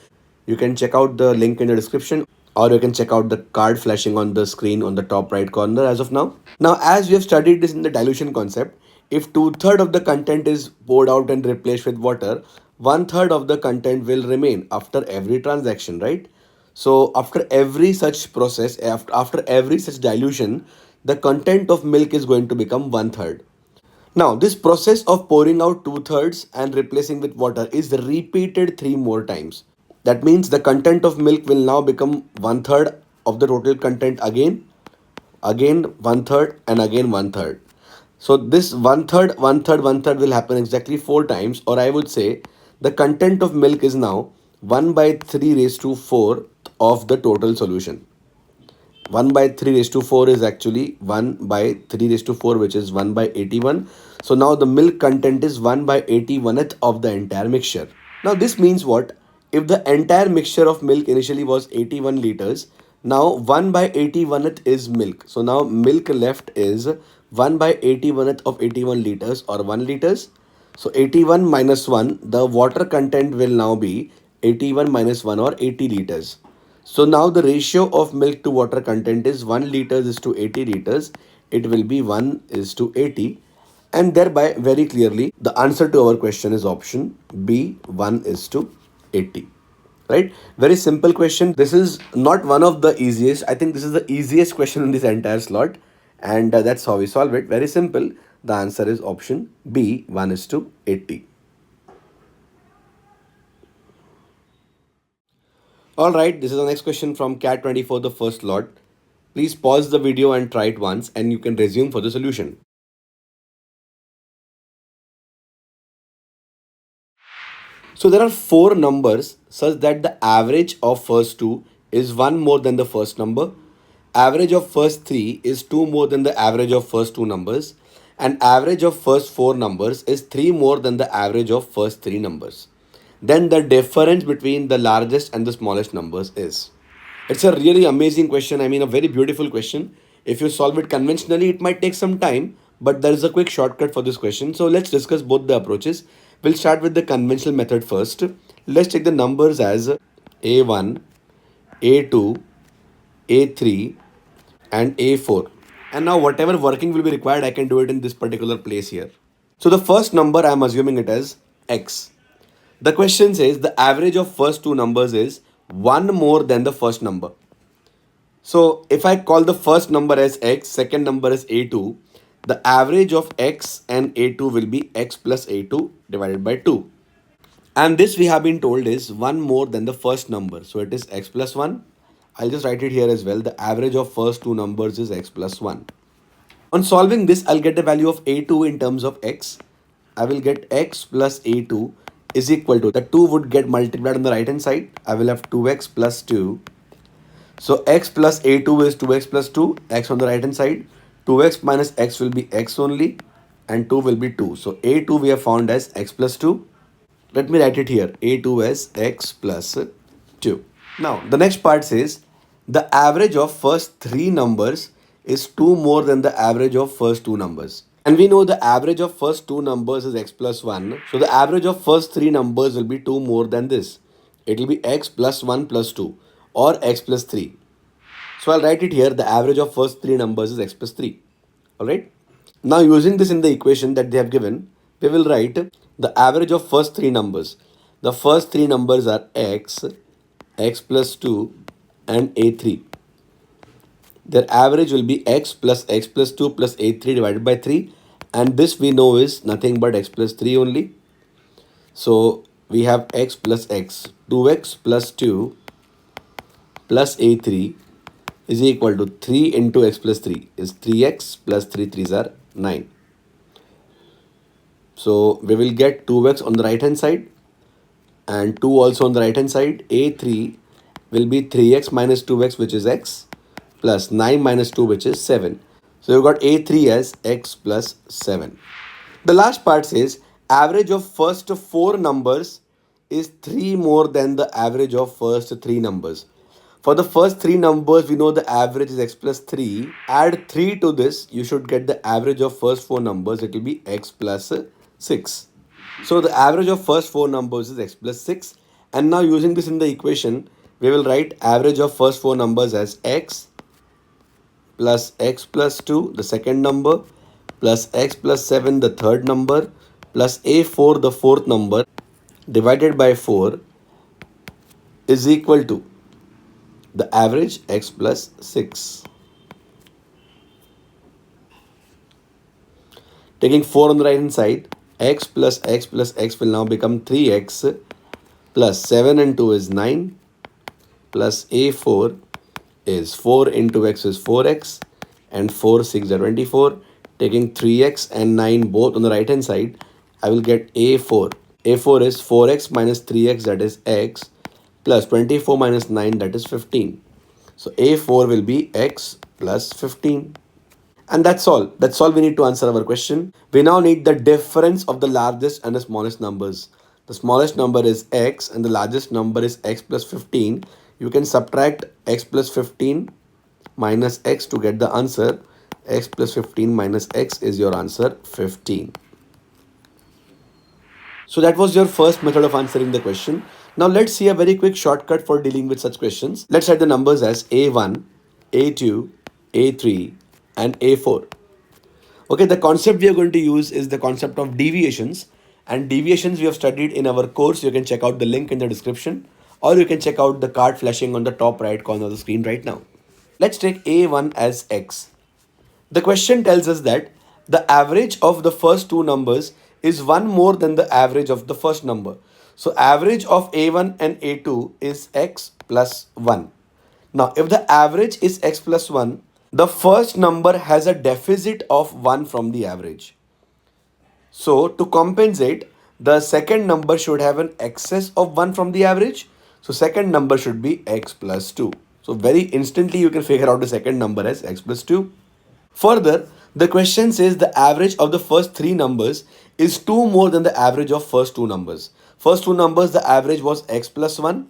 You can check out the link in the description, or you can check out the card flashing on the screen on the top right corner as of now. Now, as we have studied this in the dilution concept, if two-thirds of the content is poured out and replaced with water, one-third of the content will remain after every transaction, right? So after every such process, after every such dilution, the content of milk is going to become one-third. Now, this process of pouring out two-thirds and replacing with water is repeated 3 more times. That means the content of milk will now become one-third of the total content again one-third, and again one-third. So this one-third, one-third, one-third will happen exactly 4 times, or I would say the content of milk is now 1 by 3 raised to 4 of the total solution. 1 by 3 raised to 4 is actually 1 by 3 raised to 4, which is 1 by 81. So now the milk content is 1 by 81th of the entire mixture. Now this means what? If the entire mixture of milk initially was 81 liters, now 1 by 81th is milk. So now milk left is 1 by 81th of 81 liters, or 1 liters. So 81 minus 1, the water content will now be 81 minus 1, or 80 liters. So now the ratio of milk to water content is 1 liters is to 80 liters. It will be 1 is to 80. And thereby, very clearly, the answer to our question is option B, 1 is to 80. Right? Very simple question. This is not one of the easiest. I think this is the easiest question in this entire slot. And that's how we solve it. Very simple. The answer is option B, 1 is to 80. All right, this is the next question from CAT 24, the first lot. Please pause the video and try it once and you can resume for the solution. So there are four numbers such that the average of first two is 1 more than the first number. Average of first three is 2 more than the average of first two numbers. And average of first four numbers is 3 more than the average of first three numbers. Then the difference between the largest and the smallest numbers is. It's a really amazing question. I mean, a very beautiful question. If you solve it conventionally, it might take some time, but there is a quick shortcut for this question. So let's discuss both the approaches. We'll start with the conventional method first. Let's take the numbers as A1, A2, A3, and A4. And now whatever working will be required, I can do it in this particular place here. So the first number, I'm assuming it as X. The question says the average of first two numbers is 1 more than the first number. So if I call the first number as X, second number as A2, the average of X and A2 will be X plus A2 divided by 2. And this we have been told is 1 more than the first number. So it is X plus 1. I'll just write it here as well. The average of first two numbers is X plus 1. On solving this, I'll get the value of A2 in terms of X. I will get X plus A2 is equal to, the 2 would get multiplied on the right hand side. I will have 2X plus 2. So X plus A2 is 2X plus 2. X on the right hand side. 2X minus X will be X only. And 2 will be 2. So A2 we have found as X plus 2. Let me write it here. A2 as X plus 2. Now, the next part says the average of first three numbers is 2 more than the average of first two numbers. And we know the average of first two numbers is X plus 1. So the average of first three numbers will be 2 more than this. It will be X plus 1 plus 2 or X plus 3. So I'll write it here. The average of first three numbers is X plus 3. Alright. Now using this in the equation that they have given, we will write the average of first three numbers. The first three numbers are X, X plus 2 and A3. Their average will be X plus 2 plus A3 divided by 3. And this we know is nothing but X plus 3 only. So we have X plus X. 2X plus 2 plus A3 is equal to 3 into X plus 3 is 3X plus 3 3s are 9. So we will get 2X on the right hand side and 2 also on the right hand side. A3 will be 3X minus 2X which is X plus 9 minus 2 which is 7. So you got A3 as X plus 7. The last part says average of first four numbers is 3 more than the average of first three numbers. For the first three numbers, we know the average is X plus 3. Add 3 to this, you should get the average of first four numbers. It will be X plus 6. So the average of first four numbers is X plus 6. And now using this in the equation, we will write average of first four numbers as X plus X plus 2, the second number, plus X plus 7, the third number, plus A4, the fourth number, divided by 4 is equal to the average X plus 6. Taking 4 on the right hand side, X plus X plus X will now become 3X plus 7 and 2 is 9 plus A4 is 4 into X is 4X and 4 6 are 24. Taking 3X and 9 both on the right hand side, I will get A4. A4 is 4X minus 3X that is X plus 24 minus 9 that is 15. So A4 will be X plus 15. And that's all. That's all we need to answer our question. We now need the difference of the largest and the smallest numbers. The smallest number is X and the largest number is X plus 15. You can subtract X plus 15 minus X to get the answer. X plus 15 minus X is your answer 15. So that was your first method of answering the question. Now let's see a very quick shortcut for dealing with such questions. Let's write the numbers as A1, A2, A3 and A4. Okay, the concept we are going to use is the concept of deviations. And deviations we have studied in our course. You can check out the link in the description or you can check out the card flashing on the top right corner of the screen right now. Let's take A1 as X. The question tells us that the average of the first two numbers is 1 more than the average of the first number. So average of A1 and A2 is X plus 1. Now, if the average is x plus 1, the first number has a deficit of 1 from the average. So, to compensate, the second number should have an excess of 1 from the average. So, second number should be x plus 2. So, very instantly you can figure out the second number as x plus 2. Further, the question says the average of the first three numbers is 2 more than the average of first two numbers. First two numbers, the average was x plus 1.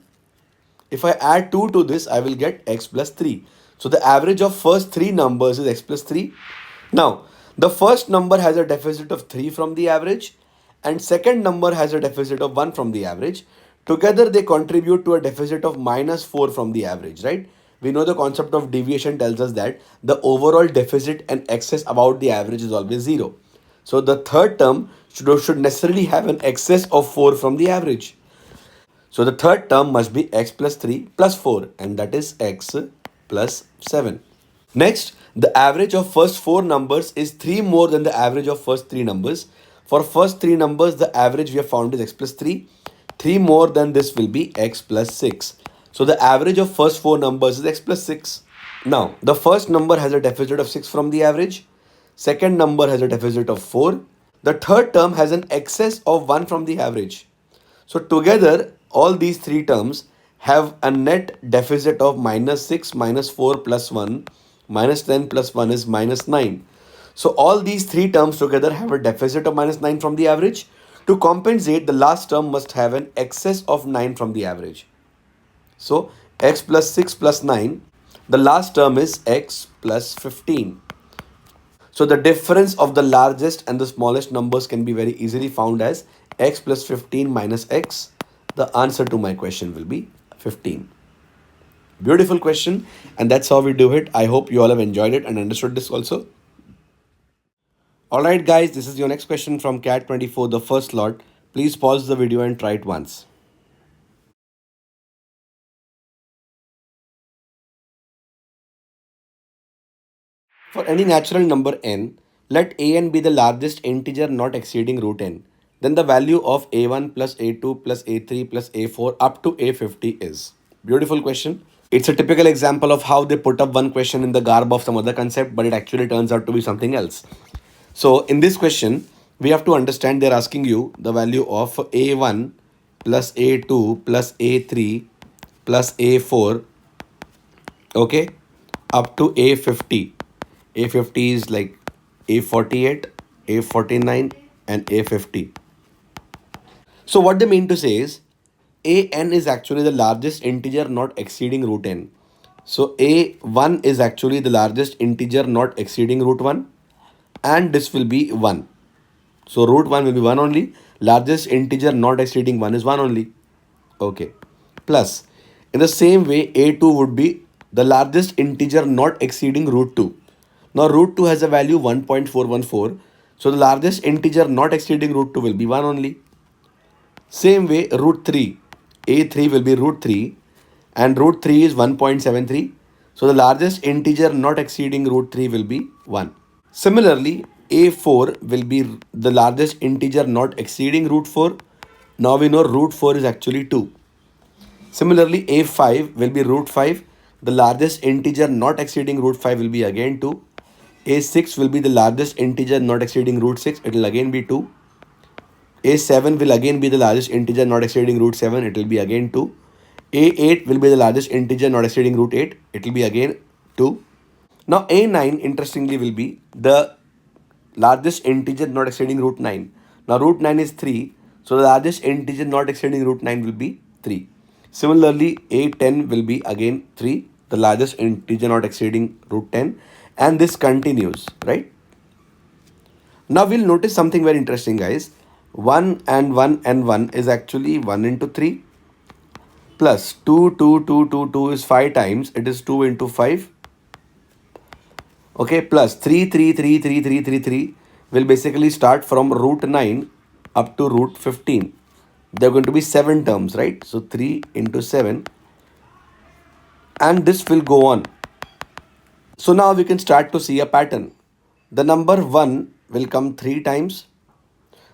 If I add 2 to this, I will get x plus 3. So the average of first three numbers is x plus 3. Now, the first number has a deficit of 3 from the average and second number has a deficit of 1 from the average. Together they contribute to a deficit of minus 4 from the average, right? We know the concept of deviation tells us that the overall deficit and excess about the average is always 0. So the third term should necessarily have an excess of 4 from the average. So the third term must be x plus 3 plus 4 and that is x plus 7. Next, the average of first four numbers is 3 more than the average of first three numbers. For first three numbers, the average we have found is x plus 3. 3 more than this will be x plus 6. So the average of first four numbers is x plus 6. Now, the first number has a deficit of 6 from the average. Second number has a deficit of 4. The third term has an excess of 1 from the average. So together, all these three terms have a net deficit of minus 6 minus 4 plus 1 minus 10 plus 1 is minus 9. So all these three terms together have a deficit of minus 9 from the average. To compensate, the last term must have an excess of 9 from the average. So x plus 6 plus 9, the last term is x plus 15. So the difference of the largest and the smallest numbers can be very easily found as x plus 15 minus x. The answer to my question will be 15. Beautiful question, and that's how we do it. I hope you all have enjoyed it and understood this also. Alright guys, this is your next question from Cat24, the first lot. Please pause the video and try it once. For any natural number n, let an be the largest integer not exceeding root n. Then the value of a1 plus a2 plus a3 plus a4 up to a50 is. Beautiful question. It's a typical example of how they put up one question in the garb of some other concept, but it actually turns out to be something else. So in this question, we have to understand they're asking you the value of a1 plus a2 plus a3 plus a4, okay, up to a50. A50 is like a48, a49 and a50. So what they mean to say is an is actually the largest integer not exceeding root n. So a1 is actually the largest integer not exceeding root 1 and this will be 1. So root 1 will be 1 only. Largest integer not exceeding 1 is 1 only. Okay. Plus, in the same way, a2 would be the largest integer not exceeding root 2. Now root 2 has a value 1.414. So the largest integer not exceeding root 2 will be 1 only. Same way, root 3. A3 will be root 3 and root 3 is 1.73. So the largest integer not exceeding root 3 will be 1. Similarly, a4 will be the largest integer not exceeding root 4. Now we know root 4 is actually 2. Similarly, a5 will be root 5. The largest integer not exceeding root 5 will be again 2. a6 will be the largest integer not exceeding root 6. It will again be 2. a7 will again be the largest integer not exceeding root 7. It will be again 2. a8 will be the largest integer not exceeding root 8. It will be again 2. Now a9 interestingly will be the largest integer not exceeding root 9. Now root 9 is 3. So the largest integer not exceeding root 9 will be 3. Similarly, a10 will be again 3, the largest integer not exceeding root 10. And this continues, right? Now we'll notice something very interesting, guys. 1 and 1 and 1 is actually 1 into 3 plus 2, 2, 2, 2, 2 is 5 times. It is 2 into 5. Okay, plus 3, 3, 3, 3, 3, 3, 3 will basically start from root 9 up to root 15. There are going to be 7 terms, right? So 3 into 7 and this will go on. So now we can start to see a pattern. The number 1 will come 3 times.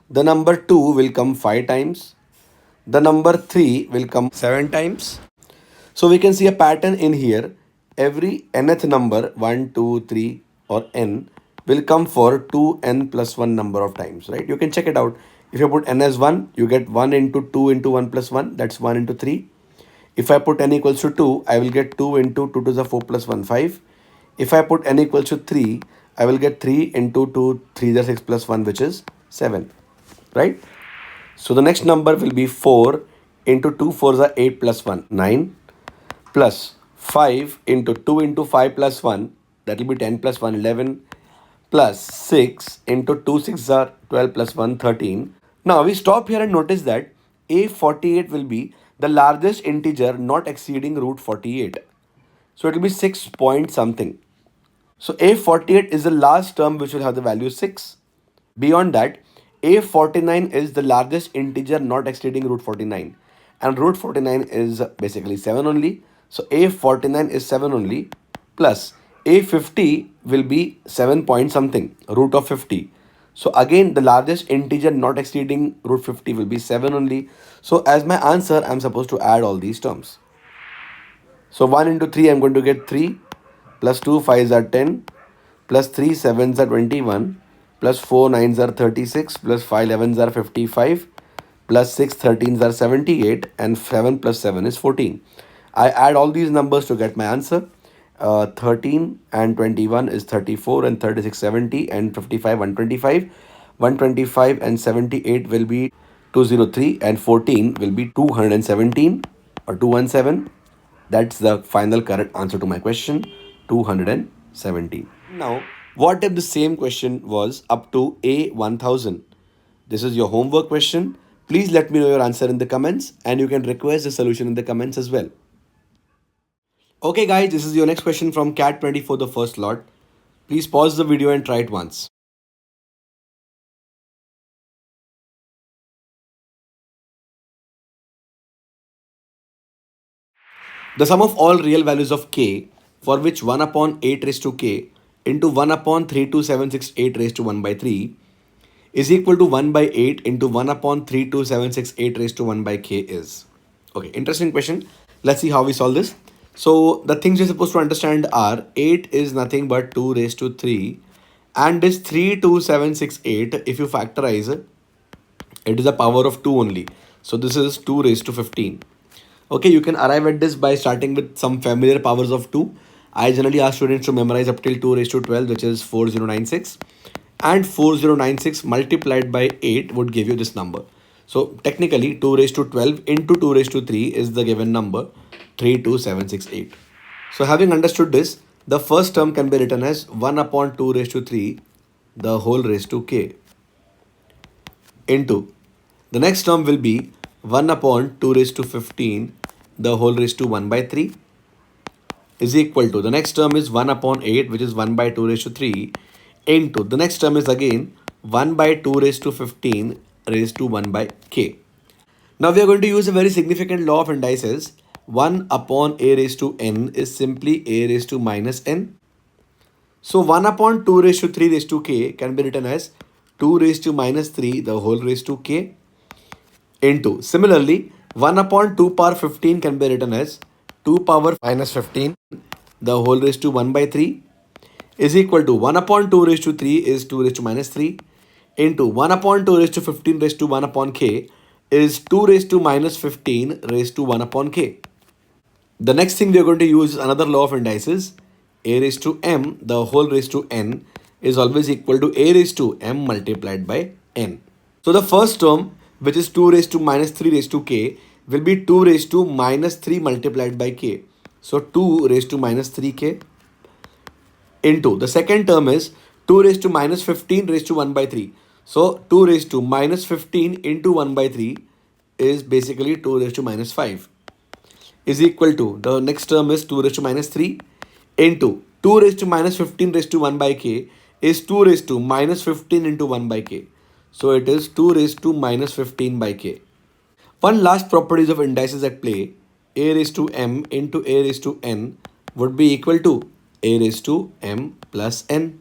The number 2 will come 5 times. The number 3 will come 7 times. So we can see a pattern in here. Every nth number, 1, 2, 3 or n will come for 2n plus 1 number of times, right? You can check it out. If you put n as 1, you get 1 into 2 into 1 plus 1, that's 1 into 3. If I put n equals to 2, I will get 2 into 2 to the 4 plus 1, 5. If I put n equals to 3, I will get 3 into 2, 3 the 6 plus 1, which is 7, right? So the next number will be 4 into 2 4s are 8 plus 1, 9 plus 5 into 2 into 5 plus 1, that will be 10 plus 1, 11 plus 6 into 2 6 are 12 plus 1, 13. Now we stop here and notice that A48 will be the largest integer not exceeding root 48. So it will be 6 point something. So A48 is the last term which will have the value 6. Beyond that, A49 is the largest integer not exceeding root 49. And root 49 is basically 7 only. So A49 is 7 only. Plus A50 will be 7 point something, root of 50. So again, the largest integer not exceeding root 50 will be 7 only. So as my answer, I'm supposed to add all these terms. So 1 into 3, I'm going to get 3, plus 2 5s are 10, plus 3 7s are 21, plus 4 9s are 36, plus 5 11s are 55, plus 6 13s are 78, and 7 plus 7 is 14. I add all these numbers to get my answer. 13 and 21 is 34, and 36 70, and 55 125. 125 and 78 will be 203, and 14 will be 217 or 217. That's the final correct answer to my question, 217. Now, what if the same question was up to A1000? This is your homework question. Please let me know your answer in the comments, and you can request the solution in the comments as well. Okay guys, this is your next question from Cat20 for the first lot. Please pause the video and try it once. The sum of all real values of k, for which 1 upon 8 raised to k into 1 upon 32768 raised to 1 by 3 is equal to 1 by 8 into 1 upon 32768 raised to 1 by k is. Okay, interesting question. Let's see how we solve this. So the things you're supposed to understand are 8 is nothing but 2 raised to 3, and this 32768, if you factorize it, it is a power of 2 only. So this is 2 raised to 15. Okay, you can arrive at this by starting with some familiar powers of 2. I generally ask students to memorize up till 2 raised to 12, which is 4096. And 4096 multiplied by 8 would give you this number. So technically 2 raised to 12 into 2 raised to 3 is the given number, 32768. So having understood this, the first term can be written as 1 upon 2 raised to 3, the whole raised to k, into the next term will be 1 upon 2 raised to 15, the whole raised to 1 by 3, is equal to the next term is 1 upon 8, which is 1 by 2 raised to 3, into the next term is again 1 by 2 raised to 15 raised to 1 by k. Now we are going to use a very significant law of indices. 1 upon a raised to n is simply a raised to minus n. So 1 upon 2 raised to 3 raised to k can be written as 2 raised to minus 3, the whole raised to k, into similarly 1 upon 2 power 15 can be written as 2 power minus 15, the whole raised to 1 by 3, is equal to 1 upon 2 raised to 3 is 2 raised to minus 3, into 1 upon 2 raised to 15 raised to 1 upon k is 2 raised to minus 15 raised to 1 upon k. The next thing we are going to use is another law of indices. A raised to m, the whole raised to n, is always equal to a raised to m multiplied by n. So the first term, which is 2 raised to minus 3 raised to k, will be 2 raised to minus 3 multiplied by k. So 2 raised to minus 3k, into the second term is 2 raised to minus 15 raised to 1 by 3. So 2 raised to minus 15 into 1 by 3 is basically 2 raised to minus 5, is equal to the next term is 2 raised to minus 3 into 2 raised to minus 15 raised to 1 by k is 2 raised to minus 15 into 1 by k. So it is 2 raised to minus 15 by k. One last properties of indices at play, a raised to m into a raised to n would be equal to a raised to m plus n.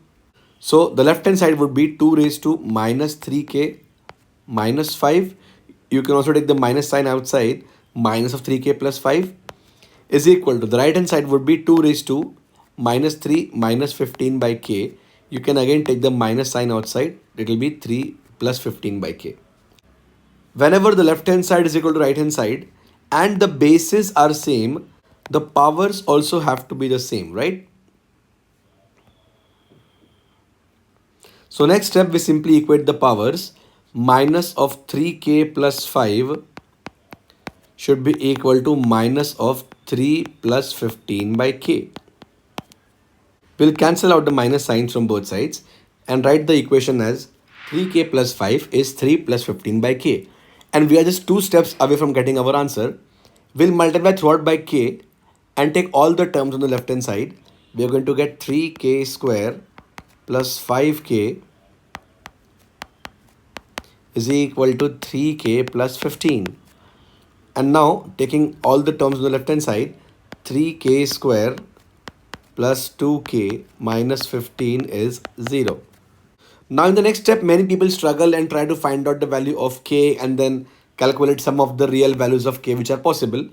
So the left hand side would be 2 raised to minus 3k minus 5. You can also take the minus sign outside, minus of 3k plus 5, is equal to, the right hand side would be 2 raised to minus 3 minus 15 by k. You can again take the minus sign outside. It will be 3 plus 15 by k. Whenever the left hand side is equal to right hand side and the bases are same, the powers also have to be the same, right? So next step, we simply equate the powers. Minus of 3k plus 5 should be equal to minus of 3 plus 15 by k. We'll cancel out the minus signs from both sides and write the equation as 3k plus 5 is 3 plus 15 by k. And we are just 2 steps away from getting our answer. We'll multiply throughout by k and take all the terms on the left hand side. We are going to get 3k square plus 5k is equal to 3k plus 15. And now taking all the terms on the left hand side, 3k square plus 2k minus 15 is 0. Now in the next step, many people struggle and try to find out the value of k and then calculate some of the real values of k which are possible.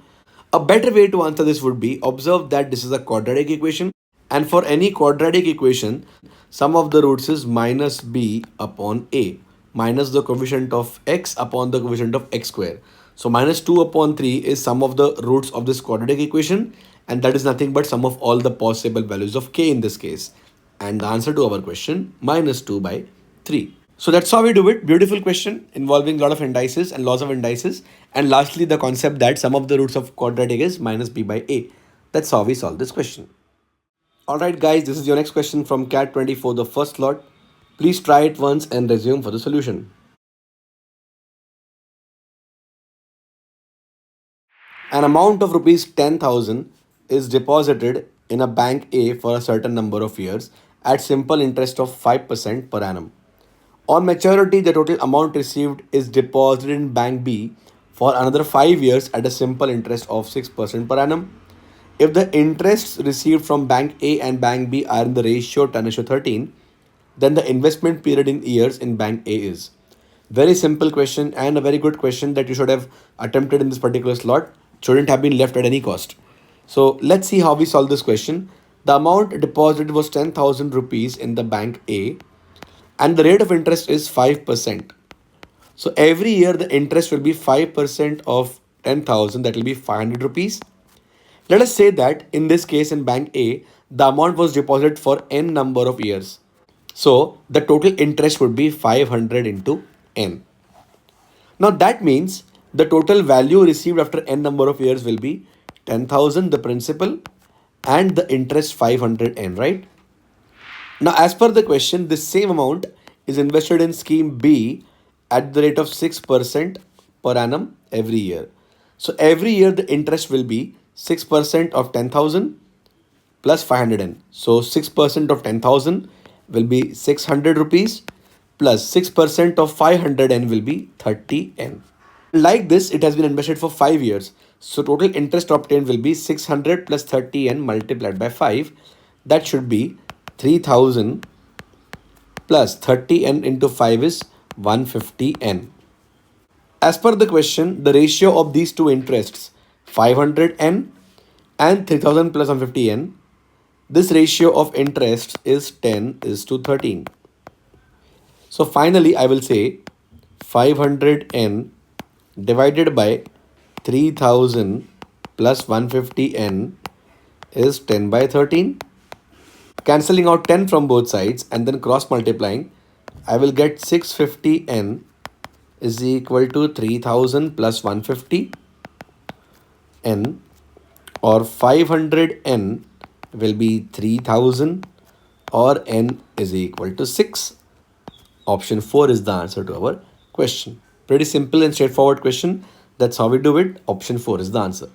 A better way to answer this would be, observe that this is a quadratic equation, and for any quadratic equation, sum of the roots is minus b upon a, minus the coefficient of x upon the coefficient of x square. So minus 2 upon 3 is sum of the roots of this quadratic equation, and that is nothing but sum of all the possible values of k in this case. And the answer to our question, minus 2 by 3. So that's how we do it. Beautiful question involving a lot of indices and laws of indices. And lastly, the concept that sum of the roots of quadratic is minus b by a. That's how we solve this question. Alright guys, this is your next question from CAT 24, the first lot. Please try it once and resume for the solution. An amount of rupees 10,000 is deposited in a bank A for a certain number of years at simple interest of 5% per annum. On maturity, the total amount received is deposited in bank B for another 5 years at a simple interest of 6% per annum. If the interests received from bank A and bank B are in the ratio 10:13, then the investment period in years in bank A is. Very simple question and a very good question that you should have attempted in this particular slot. Shouldn't have been left at any cost. So let's see how we solve this question. The amount deposited was 10,000 rupees in the bank A and the rate of interest is 5%. So every year the interest will be 5% of 10,000, that will be 500 rupees. Let us say that in this case in bank A, the amount was deposited for n number of years. So the total interest would be 500 into n. Now that means the total value received after n number of years will be 10,000 the principal and the interest 500 n, right? Now as per the question, this same amount is invested in scheme B at the rate of 6% per annum every year. So every year the interest will be 6% of 10,000 plus 500n. So 6% of 10,000 will be 600 rupees plus 6% of 500n will be 30n. Like this, it has been invested for 5 years. So total interest obtained will be 600 plus 30n multiplied by 5. That should be 3000 plus 30n into 5 is 150n. As per the question, the ratio of these two interests, 500n and 3000 plus 150n, this ratio of interests is 10 is to 13. So finally, I will say 500n divided by 3000 plus 150n is 10 by 13. Cancelling out 10 from both sides and then cross multiplying, I will get 650n is equal to 3000 plus 150n, or 500n will be 3000, or n is equal to 6. Option 4 is the answer to our question. Pretty simple and straightforward question. That's how we do it. Option 4 is the answer.